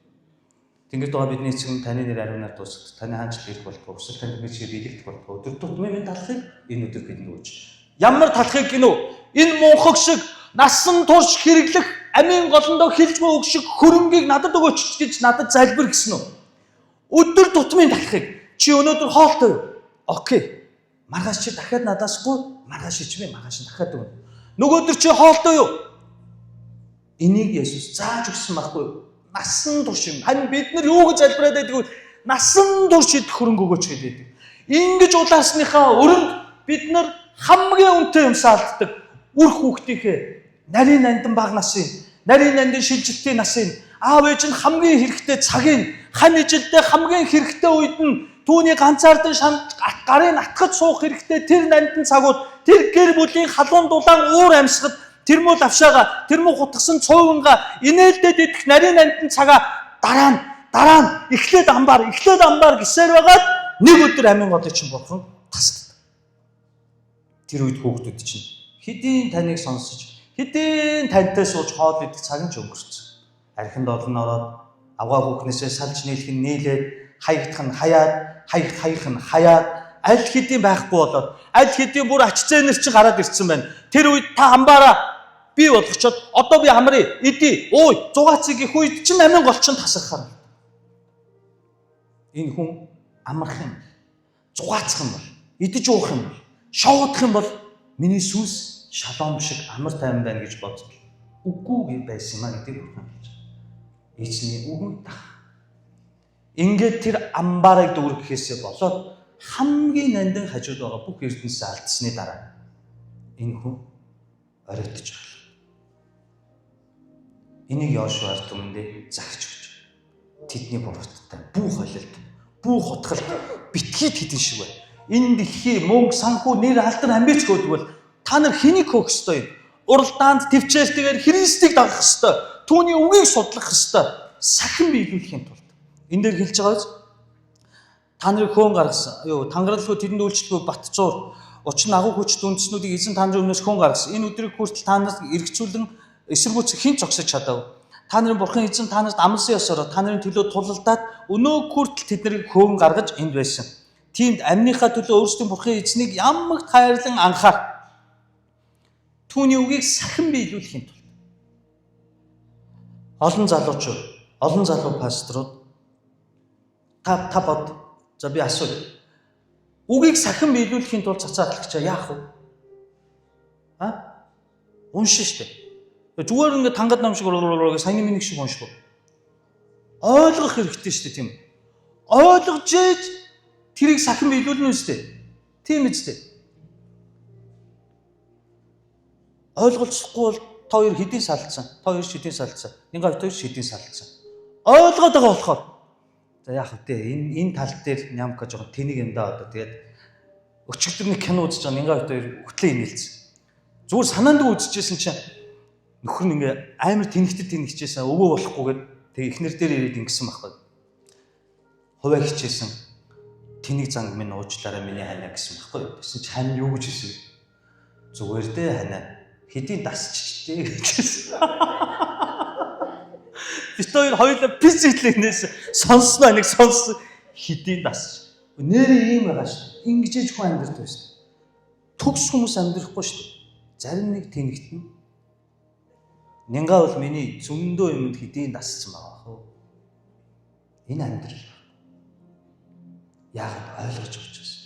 Тэнгэрт байгаа бидний эзэн таны нэр ариунаар дуусах, таны хаанчлал ирэх болтугай, өсөл танд бид шиг биелэгдэх болтугай. Өдөр тутмын минь талахыг энэ өдөр бидэнд өгөөч. Ямар талахыг гинөө? Энэ мунхаг шиг насан турш хэрэглэх амийн голондоо хэлж буй үг шиг хөрөнгийг надад өгөөч гэж надад залбир гэсэн үү? Өдөр тутмын талахыг чи өнөөдөр хоолтой юу? Окей. Маргааш чи дахиад надаасгүй, маргааш ичмээ, маргааш дахиад өгнө. Нөгөөдөр чи хоолтой юу? Энийг Есүс зааж өгсөн байхгүй юу? Насан турш юм. Харин бид нар юу гэж залбираад байдаг вэ? Насан турш идэх хөрөнгө өгөөч гэдэг. Ингэж удаасныхаа өрөнд бид нар хамгийн үнэтэй юмсаа алддаг. Үр хүүхдийнхээ нарийн нандин баг насын, нарийн нандин шилжилтийн насын, аав ээж нь хамгийн хэрэгтэй цагийн, хань ижилдээ хамгийн хэрэгтэй үед нь түүний ганцаардан гарын атгаж суух хэрэгтэй тэр нандин цагууд, тэр гэр бүлийн халуун дулаан уур амьсгад тэр муу лавшаага, тэр муу хутгсан цууванга инээлдэд идэх нарийн нандин цагаа дараа нь эхлээд амбар гисээр байгаад нэг өдөр амин голыг чинь Бурхан тасалдаг. Тэр үед хүүхдүүд чинь хэдийн таныг сонсож, хэдийн тантай сууж хоол идэх цаг нь ч өнгөрцөн. Архинд олон ороод авгаа хүүхнээсээ салж нийлэх нь нийлээд, хаягдах нь хаяад, хаягх нь хаяад, аль хэдийн байхгүй болоод, аль хэдийн бүр ач зээнэр чинь гараад ирсэн байна. Тэр үед та амбаараа би болгочоод одоо би хамрыг иди ой 6 цаг их үед чинь амин гол чинь тасархаар. Энэ хүн амрах юм, зугаацах юм бол, идэж уух юм бол, шоудах юм бол миний сүнс шалом шиг амар тайван байна гэж боддог. Үгүй байсан юм а гэдэг юм хэлж. Эзний үгэн дах. Ингээд тэр амбарыг дүүргэхээсээ болоод хамгийн нандин хажууд байгаа бүх эрдэнэсээ алдсны дараа энэ хүн оройтож байна. Энийг Йошуар түмэндээ загч өгч. Тэдний бурууттай, бүх холилд, бүх хутгалд битгий хэдэн шиг байна. Энэ дэлхий мөнгө, санхүү, нэр алдар амбиц гэдэг бол та нар хэнийг хөөх ёстой юм? Уралдаанд төвчээлтэйгээр Христийг дагах ёстой. Түүний үгийг судлах ёстой. Сахин биелүүлэхийн тулд. Энэ дээр хэлж байгаа биз? Та нарыг хөөн гаргасан. Тангаралгүй тэрэнд үйлчлэхгүй Батцуур 30 агуу хүч дүнцнүүдийг эзэн та нарын өмнөөс хөөн гаргасан. Энэ өдрийг хүртэл та нарт эргцүүлэн эсэргүүцэх хэн зогсож чадав. Та нарын бурхан эзэн та нарт амлсан ёсоор та нарын төлөө тулалдаад өнөө хүртэл тэднийг хөөн гаргаж энд байсан. Тиймд амныхаа төлөө өөрсдийн бурхан эзнийг ямагт хайрлан анхаар түүний үгийг сахин биелүүлэхийн тулд олон залуу пасторууд та бод. За би асууя. Үгийг сахин биелүүлэхийн тулд цацаатлагчаа яах вэ? Уншин штэ. Зүгээр ингээд тангад нам шиг саяны минийг шиг унших уу? Ойлгох хэрэгтэй штэ тийм. Ойлгож ээж тэрийг сахин биелүүлнэ үстэй. Тийм үстэй. Ойлголцохгүй бол та хоёр хэдийн салцсан. Та хоёр шидийн салцсан. Нэг хоёр шидийн салцсан. Ойлгоод байгаа болохоор за яах вэ? Энэ тал дээр нямка жоохон тэнийг юм да одоо тэгээд өчигдөр нэг кино үзэж байгаа. Нэг хоёр хөтлөө инээлсэн. Зүгээр санаанд үзчихсэн чинь нөхөр нь ингээ амар тэнэгчээсэн өвөө болохгүйгээд тэгээ ихнэр дээр ирээд ингэсэн байхгүй. Хуваа хичээсэн тэнийг занг минь уучлаарай миний ханаа гэсэн байхгүй. Тэсэн чи хань юу гэж хэлсэн. Зүгээр дээ ханаа. Хэдийн дасчтэй гэжсэн. Бид хоёулаа пиц итлэнээс сонсноо нэг сонссон хэдийн дасч. Нэр ийм байгаа шүү. Ингэж ээж хүн амьдрт байсан. Төгс хүмүүс амьдрахгүй шүү. Зарим нэг тэнэгтэн нянгаа бол миний зөндөө юмд хэдийн дасцсан байгаа хөө. Энэ амьдрал яагаад ойлгож өгч байсан.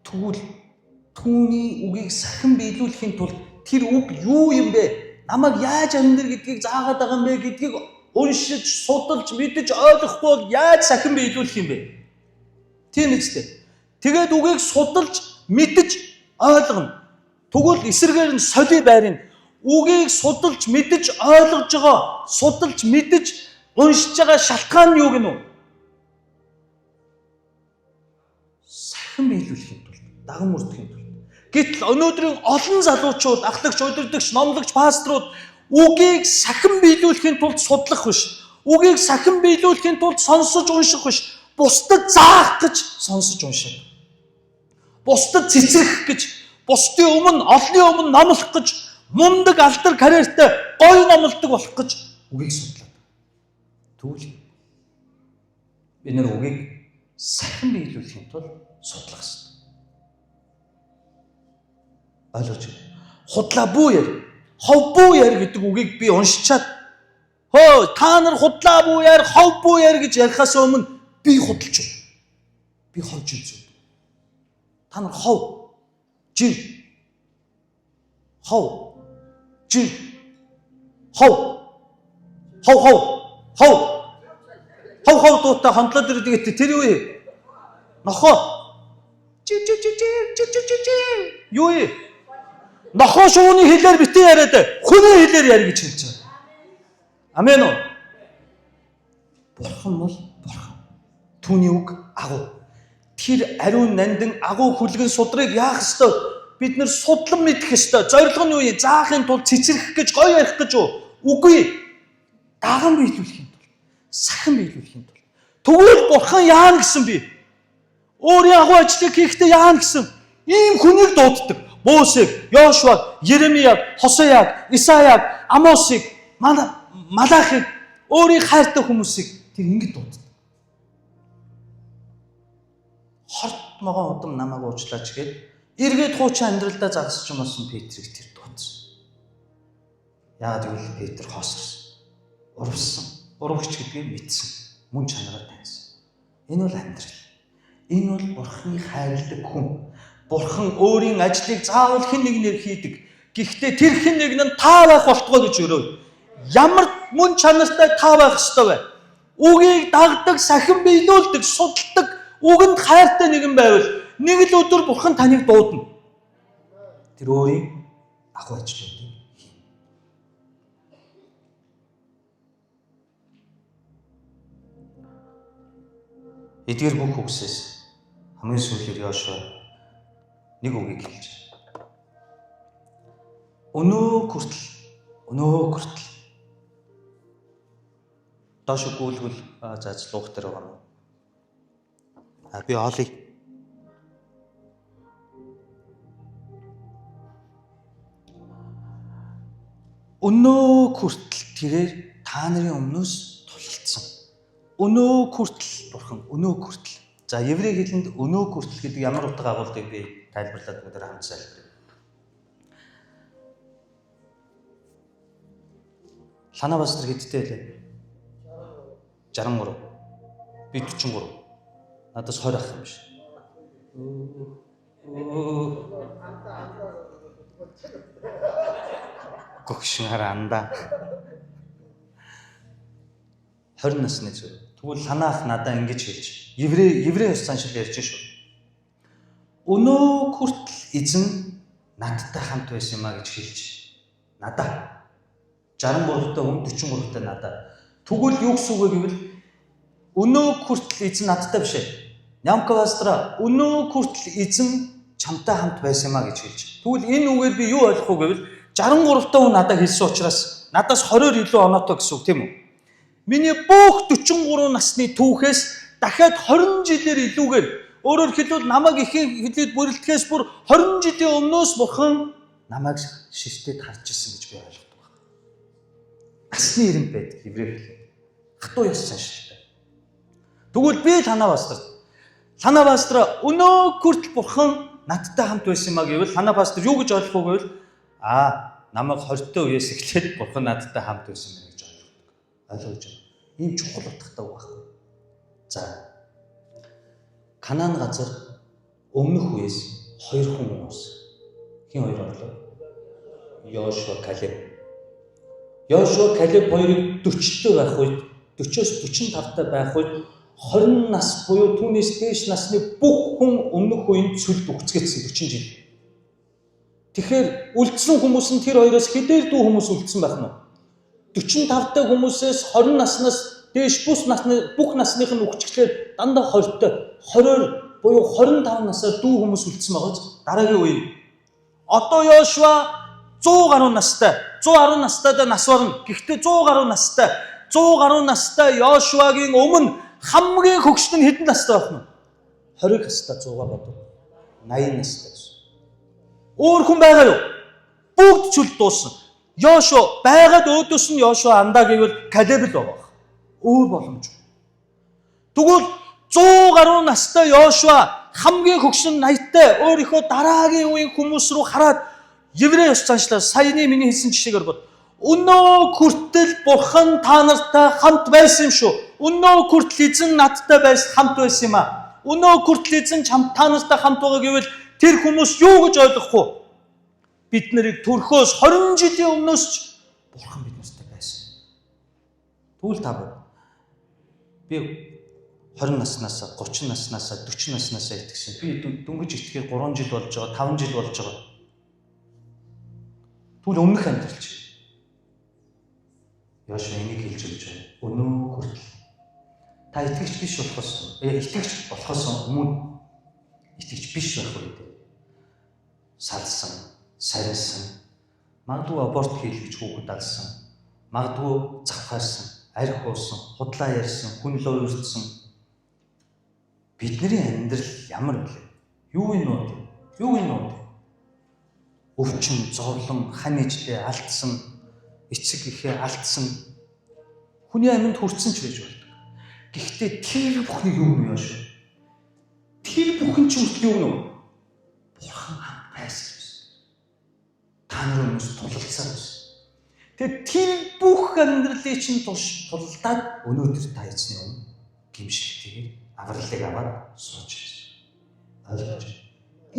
Тэгвэл түүний үгийг сахин биелүүлэхийн тулд тэр үг юу юм бэ? Намайг яаж амьдр гэдгийг заагаад байгаа юм бэ гэдгийг уншиж, судалж, мэдэж ойлгохгүй бол яаж сахин биелүүлэх юм бэ? Тийм үстэй. Тэгээд үгийг судалж, мэдэж ойлгоно. Тэгвэл эсрэгээр нь соли байрын үгийг судалж, мэдэж ойлгож байгаа, судалж, мэдэж уншиж байгаа шалтгаан нь юу гэнэ үү? Сахин биелүүлэхийн тулд, даган мөрдөхийн тулд. Гэтэл өнөөдрийн олон залуучууд, ахлагч, удирдагч, номлогч, пасторууд үгийг сахин биелүүлэхийн тулд судлах биш. Үгийг сахин биелүүлэхийн тулд сонсож унших биш. Бусдад заах гэж сонсож унших. Бусдад цэцрэх гэж, бусдын өмнө, олонний өмнө номлох гэж, мундаг алдар карьертай гоё номлодог болох гэж үгийг судлаад. Тэгвэл бид нэр үгийг сахин биелүүлэхийн тулд судлах хэрэгтэй. Ойлгож байна. Худлаа бүү яар. Хов бүү яар гэдэг үгийг би уншичаад та нар худлаа бүү яар, хов бүү яар гэж ярихаас өмнө би худалж байна. Би ховж үзв. Та нар хов, жин, хов, жин, хов дуутай хандлаад ирдэг тэр юу юм? Нохоо. Юу юм? Нохоо шууны хэлээр битээ яриад хүний хэлээр яри гэж хэлж байгаа. Амен уу? Бурхан бол бурхан. Түүний үг агуу. Тэр ариун нандин агуу хүлгэн судрыг яах ёстой? Бид нэр судлан мэдэх ёстой. Зорилго нь юу юм? Заахын тулд цэцрэх гэж, гоё ярих гэж үү? Үгүй. Даган биелүүлэхийн тулд, сахин биелүүлэхийн тулд. Тэгвэл бурхан яана гэсэн би? Өөрийн агуу ажлыг хийхдээ яана гэсэн? Ийм хүнийг дууддаг. Мосег, Йошуаг, Еремияг, Хосеяг, Исаяг, Амосыг, Малахиг, өөрийн хайртай хүмүүсийг тэр ингэж дууддаг. Хорт могоо удам намайг уучлаач гээд эргээд хуучин амьдралдаа загасч юм болсон Петрийг тэр дуудсан. Яагаад гэвэл Петр хоосорсон, урвсан, урвагч гэдгийг мэдсэн, мөн чанараа таньсан. Энэ бол амьдрал. Энэ бол Бурханы хайрладаг хүн. Бурхан өөрийн ажлыг заавал хэн нэгнээр хийдэг. Гэхдээ тэр хэн нэг нь та байх болтгоо гэж өрөө. Ямар мөн чанартай та байх ёстой вэ? Үгийг дагдаг, сахин биелүүлдэг, судалдаг, үгэнд хайртай нэгэн байвал нэг л өдөр Бурхан таныг дуудана. Тэр өөрийн агуу ажлуудыг хийнэ. Эдгээр бүх үгсээс хамгийн сүүлээр Йошуа нэг үгийг хэлж байна. Өнөө хүртэл. Доош гүйлгэл луух дээр байгаа юм. Би олъё. Өнөө хүртэл тэрээр та нарын өмнөөс тулалдсан. Өнөө хүртэл Бурхан, өнөө хүртэл. За еврей хэлэнд өнөө хүртэл гэдэг ямар утга агуулгыг би тайлбарлаад өнөөдөр хамт залбирая. Лана пастор хэдтэй лээ? 63. Би 43. Надаас 20 ах юм биш. Гогшин харанда. 20 насны зүйл. Тэгвэл Ланаах надаа ингэж хэлж. Еврей саншил ярьж шүү. Өнөө хүртэл эзэн надтай хамт байсан юм а гэж хэлж. Надаа 63-тай хүн 43-тай надаа. Тэгвэл юу гэсэн үг вэ гэвэл өнөө хүртэл эзэн надтай биш ээ. Нямка пастора өнөө хүртэл эзэн чамтай хамт байсан юм а гэж хэлж. Тэгвэл энэ үгээр би юу ойлгох вэ гэвэл 63-тай хүн надад хэлсэн учраас надаас 20-оор илүү оноотой гэсэн үг тийм үү? Миний бүх 43 насны түүхээс дахиад 20 жилээр илүүгээр өөрөөр хэлбэл намайг ихийн хэлээд бүрэлдэхээс бүр 20 жилийн өмнөөс Бурхан намайг ширтээд харж ирсэн гэж би ойлгодог байна. Насны ирэмт байдаг еврей хэлээр. Хатуу ёс саншилтай. Тэгвэл би Лана пастор өнөө хүртэл Бурхан надтай хамт байсан юм а гэвэл Лана пастор юу гэж ойлгох вэ гэвэл намайг 20-той үеэс эхлээд Бурхан надтай хамт байсан юм гэж ойлгодог. Ойлгож байна. Ийм чухал утгатай үг байхгүй. За. Канаан газар өмнөх үеэс 2 хүн уус. Хин хоёр орлоо? Йошуа, Калеб. Йошуа Калеб хоёрыг 40-тэй байх үед 40-оос 45-тай байх үед 20 нас буюу түүнээс дээш насны бүх хүн өмнөх үеийн цөлд үгцгээсэн 40 жил. Тэгэхээр үлдсэн хүмүүс нь тэр хоёроос хэдээр дүү хүмүүс үлдсэн байх нь. 45-тай хүмүүсээс 20 наснаас дээш бүх насных нь үгчглээр дандаа 20-той 20-оор буюу 25 насаар дүү хүмүүс үлдсэн байгаа ч дараагийн үе. Одоо Йошуа 100 гаруй настай 110 настайдаа нас барна. Гэхдээ 100 гаруй настай Йошуагийн өмнө хамгийн хөгшин нь хэдэн настай байх нь? 20 настай 100-аар бодов. 80 настай. Өөр хүн байгаа юу? Бүгд чөлд дууссан. Йошуа байгаад өөдөөс нь Йошуа андаа гэвэл Калеб л байгаа. Өөр боломжгүй. Тэгвэл 100 гаруй настай Йошуа хамгийн хөгшин 80-тай өөрийнхөө дараагийн үеийн хүмүүс рүү хараад Еврей ёс заншлаа саяны миний хэлсэн жишээгээр бод. Өнөө хүртэл Бурхан та нартай хамт байсан юм шүү. Өнөө хүртэл эзэн надтай хамт байсан юм а. Өнөө хүртэл эзэн та нартай хамт байгаа гэвэл тэр хүмүүс юу гэж ойлгохгүй? Бид нарыг төрхөөс 20 жилийн өмнөөс ч Бурхан бид нартай байсан. Тэгвэл та би 20 наснаас 30 наснаас 40 наснаас итгэсэн. Би дөнгөж итгэхээр 3 жил болж байгаа, 5 жил болж байгаа. Тэгвэл өмнөх амьдрал чи. Йошуа энийг хэлж өгч байна. Өнөө хүртэл та итгэгч биш болохоос өмнө итгэгч биш байх үед салсан, сарилсан, магадгүй аборт хийлгэж хүүхэд алсан, магадгүй завхаарсан, арх уусан, худлаа ярьсан, хүн лөө өртсөн. Бидний амьдрал ямар вэ? Юу вэ? Өвчин, зовлон, хань ижлээ алдсан, эцэг эхээ алдсан хүний амьд хүрсэн ч байж болдог. Гэхдээ тэр бүхний юу вэ яаш? Тэр бүхэн ч юу вэ? Бурхан хамт байсан юм. Та нар хүмүүс тулалцсан юм. Тэгээд тэр бүх амьдралыг чинь тулалдаад өнөөдөр та эзний өмнө гимшилтэйгээр авралыг аваад сууж байна. Ойлгож байна.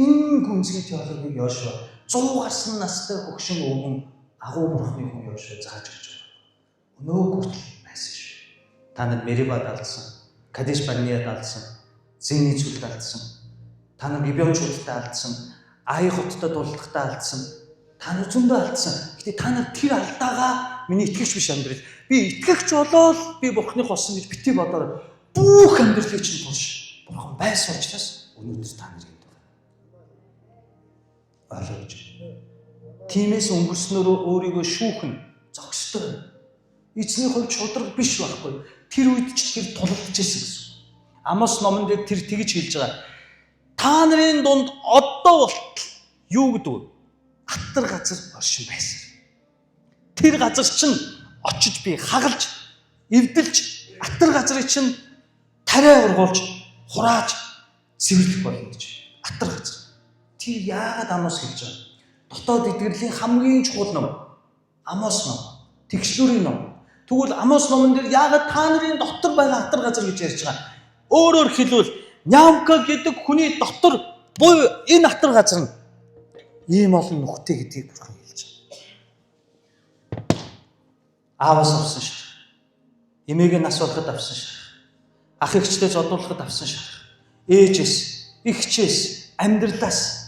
Энэ гүнзгий теологийг Йошуа 100 гарсан настай хөгшин өвгөн агуу бурхны хүн Йошуа зааж өгч байгаа. Өнөө хүртэл байсан шүү. Та нар Мерибад алдсан, Кадеш Барнеяд алдсан, Зэний цүлд алдсан. Та нар Гибеончуудтай алдсан, Ай хоттой дулдахтай алдсан. Та нар зөндөө алдсан. Гэтэ та нар тэр алдаагаа миний итгэгч биш амьдрал. Би итгэгч болоод би бурхны болсон гэж бити бодоор бүх амьдралыг чинь турш. Бурхан байсан учраас өнөөдөр та нар ойлгож байна. Тиймээс өнгөрснөөрөө өөрийгөө шүүхэн зогстой. Эзний хувьд шударга биш байхгүй. Тэр үед ч тэр тулалдаж ирсэн гэсэн. Амос номон дээр тэр тэгж хэлж байгаа. Та нарын дунд одоо болтол юу гэдэг вэ? Хатар газар оршин байсан. Тэр газар чинь очиж би хагалж, эвдэлж, хатар газрыг чинь тариа ургуулж, хурааж, цэвэрлэх болно гэж. Хатар газар. Тэр яагаад Амос хэлж байгаа? Дотоод эдгэрлийн хамгийн чухал ном. Амос ном. Тэгшлүүрийн ном. Тэгвэл Амос номон дээр яагаад та нарын дотор байгаа хатар газар гэж ярьж байгаа? Өөрөөр хэлбэл Нямка гэдэг хүний дотор буюу энэ хатар газар нь ийм олон нүхтэй гэдгийг Бурхан хэлж байгаа. Ааваас авсан шах. Эмээгээ нас болоход авсан шах. Ах эгчтэй зодуулахад авсан шах. Ээжээс, эгчээс, амьдралаас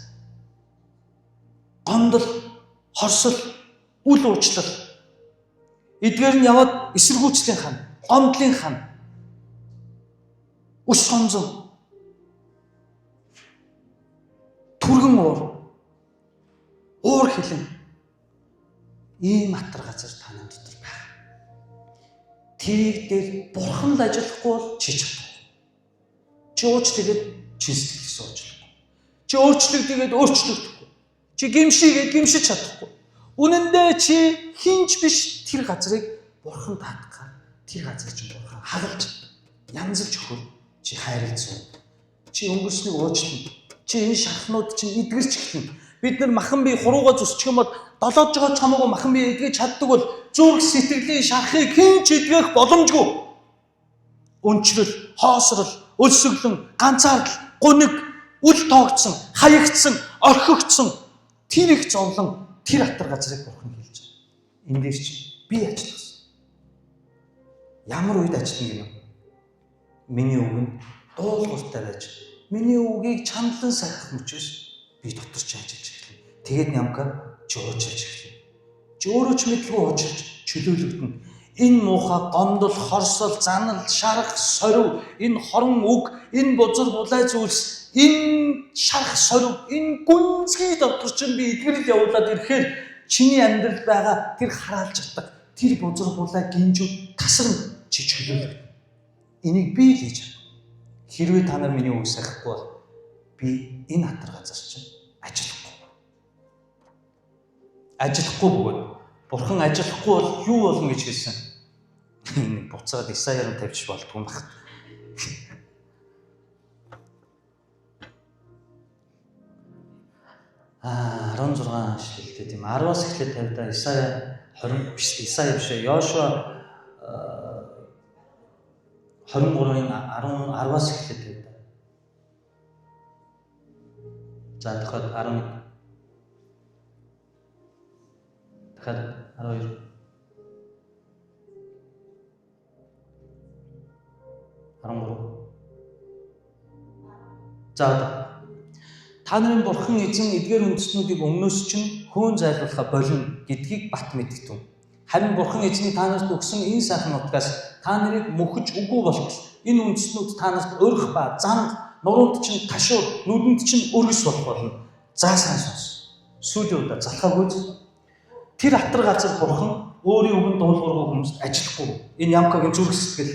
гондол, хорсол, үл уучлал. Эдгээр нь яваад эсэргүүцлийн хан, гомдлын хан, ус гонзон, түргэн уур хилэн ийм хатар газар таны дотор байна. Тэрийг дээр Бурхан л ажиллахгүй бол чи чадахгүй. Чи уучлалгээд чи сэтгэлээс уучлахгүй. Чи өөрчлөгдөгээд өөрчлөгдөхгүй. Чи гимшигээд гимшиж чадахгүй. Үнэн дээр чи хинч биш тэр газрыг Бурхан таатахаар тэр газрыг чинь Бурхан хагалж янзлж өгөх. Чи хайрлцсан. Чи өнгөрснийг уучлна. Чи энэ шахнууд чинь эдгэрч эхэлнэ. Бид нар махан бие хурууга зүсчих юм бол долоож байгаа чамаагүй махан бие эдгэж чаддаг бол зүрх сэтгэлийн шарахыг хэн ч эдгэх боломжгүй. Өнчлөл, хоосрол, өлсөглөн, ганцаардал, гуниг, үл тоогдсон, хаягдсан, орхигдсон тэр их зовлон тэр хатар газрыг Бурхан хэлж байна. Энэ дээр чи би ажилласан. Ямар үед ажиллана гэнэ? Миний үг нь дуулууртай байж, миний үгийг чандлан сахих мөчөөс би дотор ч ажиллаж эхэлнэ. Тэгээд Нямка жуучилж эхэлнэ. Өөрөө ч мэдлгүй уучилж чөлөөлөгдөн. Энэ муухай гомдол, хорсол, занал, шарах, сорив, энэ хорон үг, энэ бузар булай зүйлс, энэ шарах сорив, энэ гүнзгий дотор чинь би эдгэрэл явуулаад ирэхээр чиний амьдрал байгаа тэр хараалж чаддаг тэр бузар булай гинжүүд тасарна чи чөлөөлөгдөн. Энийг би л хийж чадна. Хэрвээ та нар миний үг сахихгүй бол би энэ хатар газар чинь ажиллахгүй. Ажиллахгүй бөгөөд Бурхан ажиллахгүй бол юу болно гэж хэлсэн. Нэг буцаад Исаяар тавьчих болдгүй юм байна. 16 шилдэг тийм 10-аас эхлээд тавьдаа Исая 20 биш Исая биш Йошуа 23-ын 10-аас эхлээд тавьдаа. За дахиад 11 дахиад 12 13 за та нарын Бурхан эзэн эдгээр үндэстнүүдийг өмнөөс чинь хөөн зайлуулахаа болно гэдгийг бат мэдтэн. Харин Бурхан эзний та нарт өгсөн энэ сайхан нутгаас та нарыг мөхөж үгүй болтол энэ үндэстнүүд та нарт өрх ба занг, нуруунд чинь ташуур, нүдэнд чинь өргөс болох болно. За сайн сонс. Сүүлийн удаа залхаагүй тэр хатар газар Бурхан өөрийн үгэнд дуулуургүй хүмүүст ажиллахгүй. Энэ Ямкагийн зүрх сэтгэл,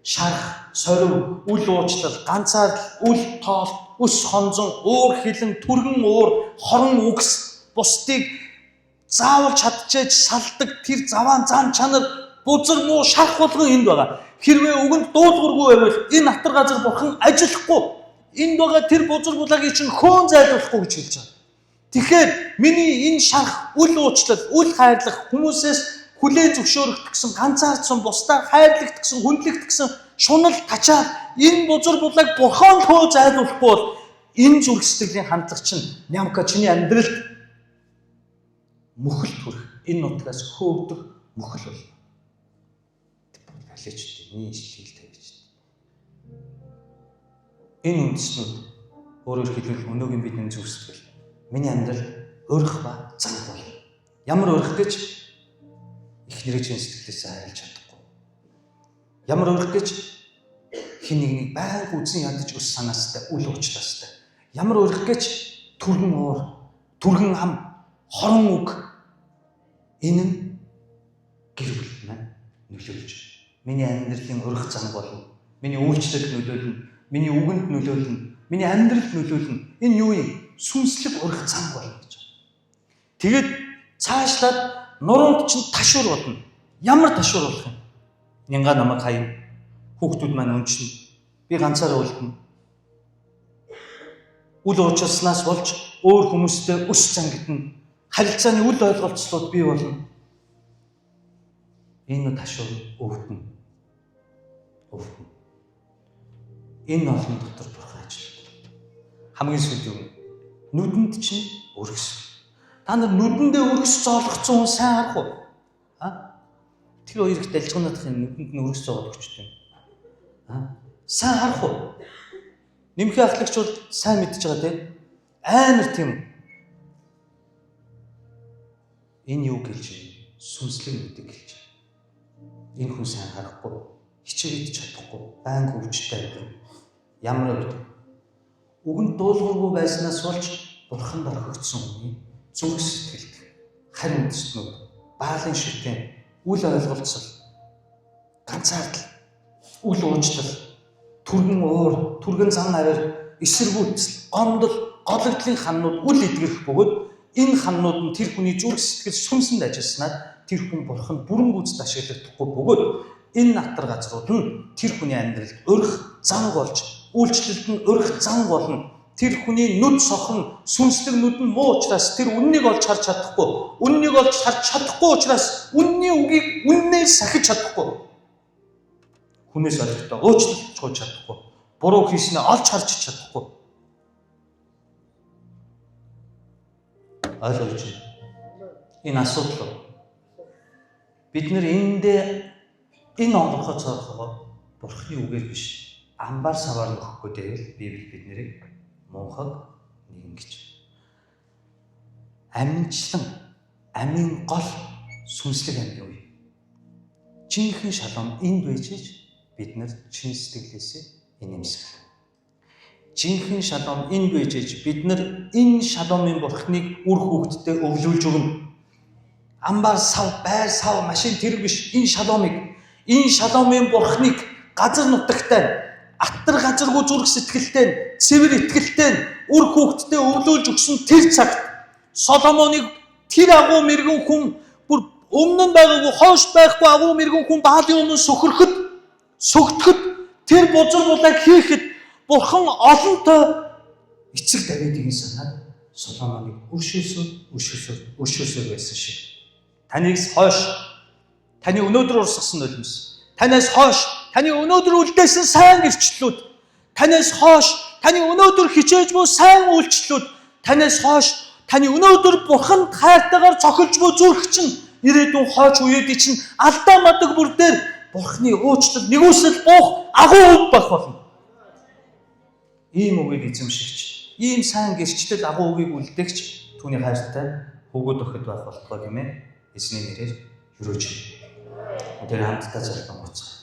шарах, сорив, үл уучлал, ганцаардал, үл тоол, өс хонзон, уур хилэн, түргэн уур, хорон үгс, бусдыг заавал чадчихэж салдаг тэр заваан зан чанар, бузар муу шарах болгон энд байгаа. Хэрвээ үгэнд дуулуургүй байвал энэ хатар газар Бурхан ажиллахгүй. Энд байгаа тэр бузар булагийг чинь хөөн зайлуулахгүй гэж хэлж байгаа. Тэгэхээр миний энэ шарах, үл уучлал, үл хайрлах, хүмүүсээс хүлээн зөвшөөрөгдсөн, ганцаардсан, бусдаар хайрлагдсан, хүндлэгдсэн шунал тачаад энэ бузар булаг Бурхан хөө зайлуулахгүй бол энэ зүрх сэтгэлийн хандлага чинь Нямка чиний амьдралд мөхөл төрөх, энэ нутгаас хөөгдөх мөхөл болно. Халиж миний ишлэл тавьж. Энэ үндэснүүд өөрөөр хэлбэл өнөөгийн бидний зүрх сэтгэл миний амьдрал өрх ба занг болно. Ямар өрх гэж их нэрийн сэтгэлээсээ харилж чадахгүй. Ямар өрх гэж хин нэгнийг байнга үзэн ядаж өс санаастай үл уучлаастай. Ямар өрх гэж түргэн уур, түргэн ам, хорон үг энэ нь гэр бүл маань нөлөөлж миний амьдралын өрх занг болно. Миний үйлчлэлд нөлөөлнө, миний үгэнд нөлөөлнө, миний амьдралд нөлөөлнө. Энэ юу юм? Сүнслэг өрх занг болно гэж. Тэгээд цаашлаад нуруунд чинь ташуур болно. Ямар ташуур болох юм? Нянга намайг хаяа. Хүүхдүүд маань өнчнө. Би ганцаараа үлдэнэ. Үл уучлснаас болж өөр хүмүүстэй өс зангидна. Харилцааны үл ойлголцлууд бий болно. Энэ ташуур өвдөн. Энэ олон дотор Бурхан ажилладаг. Хамгийн сүүлийн нүдэнд чинь өргөс. Та нар нүдэндээ өргөс зоолгоцсон хүн сайн харах уу? Тэр хоёр их дэлжгэнадахын нүдэнд нь өргөс зоолгож өгчтэй. Сайн харах уу? Нэмхий ахлагч бол сайн мэдж байгаа тийм. Амар тийм. Энэ юу гэлж сүнслэг мэддэг гэлж. Энэ хүн сайн харахгүй, хичээж чадахгүй, байнга өвчтэй байдаг. Ямар үед үгэнд дуулуургүй байснаас болж Бурханд орхигдсон хүний зүрх сэтгэлд харин үндэстнүүд, баалын шүтэн, үл ойлголцол, ганцаардал, үл уучлал, түргэн уур, түргэн зан авир, эсэргүүцэл, гомдол, гологдлын ханнууд үл эдгэрэх бөгөөд энэ ханнууд нь тэр хүний зүрх сэтгэл сүмсэнд ажилласнаар тэр хүн Бурханд бүрэн гүйцэд ашиглагдахгүй бөгөөд энэ натар газрууд нь тэр хүний амьдралд өрх зан болж, үйлчлэлд нь өрх зан болно. Тэр хүний нүд сохно, сүнслэг нүд нь муу учраас тэр үннийг олж харж чадахгүй. Үннийг олж харж чадахгүй учраас үнний үгийг үннээр сахиж чадахгүй. Хүнээс олигдоо уучлалт чууж чадахгүй. Буруу хийснээ олж харж чадахгүй. Ойлгож байна. Энэ асуудал. бид нар энэ онгорхой цорхоо Бурхны үгээр биш амбар саваар нөхөхгүй дэвэл Библи бид нарыг мунхаг нэгэн гэж. Аминчлан амийн гол сүнслэг амийн үе. Жинхэнэ шалом энд байж бид нар чин сэтгэлээсээ инээмсэх. Жинхэнэ шалом энд байж бид нар энэ шаломын Бурхныг үр хүүхдэд өвлүүлж өгнө. Амбар сав, байр сав, машин тэр биш. Энэ шаломын Бурхныг газар нутагтай, аттар газаргүй зүрх сэтгэлтэй, цэвэр итгэлтэй үр хүүхдэд өвлүүлж өгсөн тэр цагт Соломоныг тэр агуу мэрэгэн хүн бүр өмнө нь байгаагүй хойш байхгүй агуу мэрэгэн хүн Баалын өмнө сөгтөхөд тэр бузар булааг хийхэд Бурхан олонтой эцэг Давидын санаад Соломоныг өршөөсөөр байсан шиг. Танаас хойш таны өнөөдөр урсгасан нулимс, танаас хойш таны өнөөдөр үлдээсэн сайн гэрчлэлүүд, танаас хойш таны өнөөдөр хичээж буй сайн үйлчлэлүүд, танаас хойш таны өнөөдөр Бурханд хайртайгаар цохилж буй зүрх чинь ирээдүйн хойч үеэдий чинь алдаа мадаг бүр дээр Бурхны уучлал нэгүсэл буух агуу баг болно. Ийм үгийг эзэмшигч, ийм сайн гэрчлэл агуу үгийг үлдээгч түүний хайртай хөвгөд охид байх болтугай гэмээр эзний нэрээр юрөөж. Тэр хамтдаа залбирэн гоцгоо.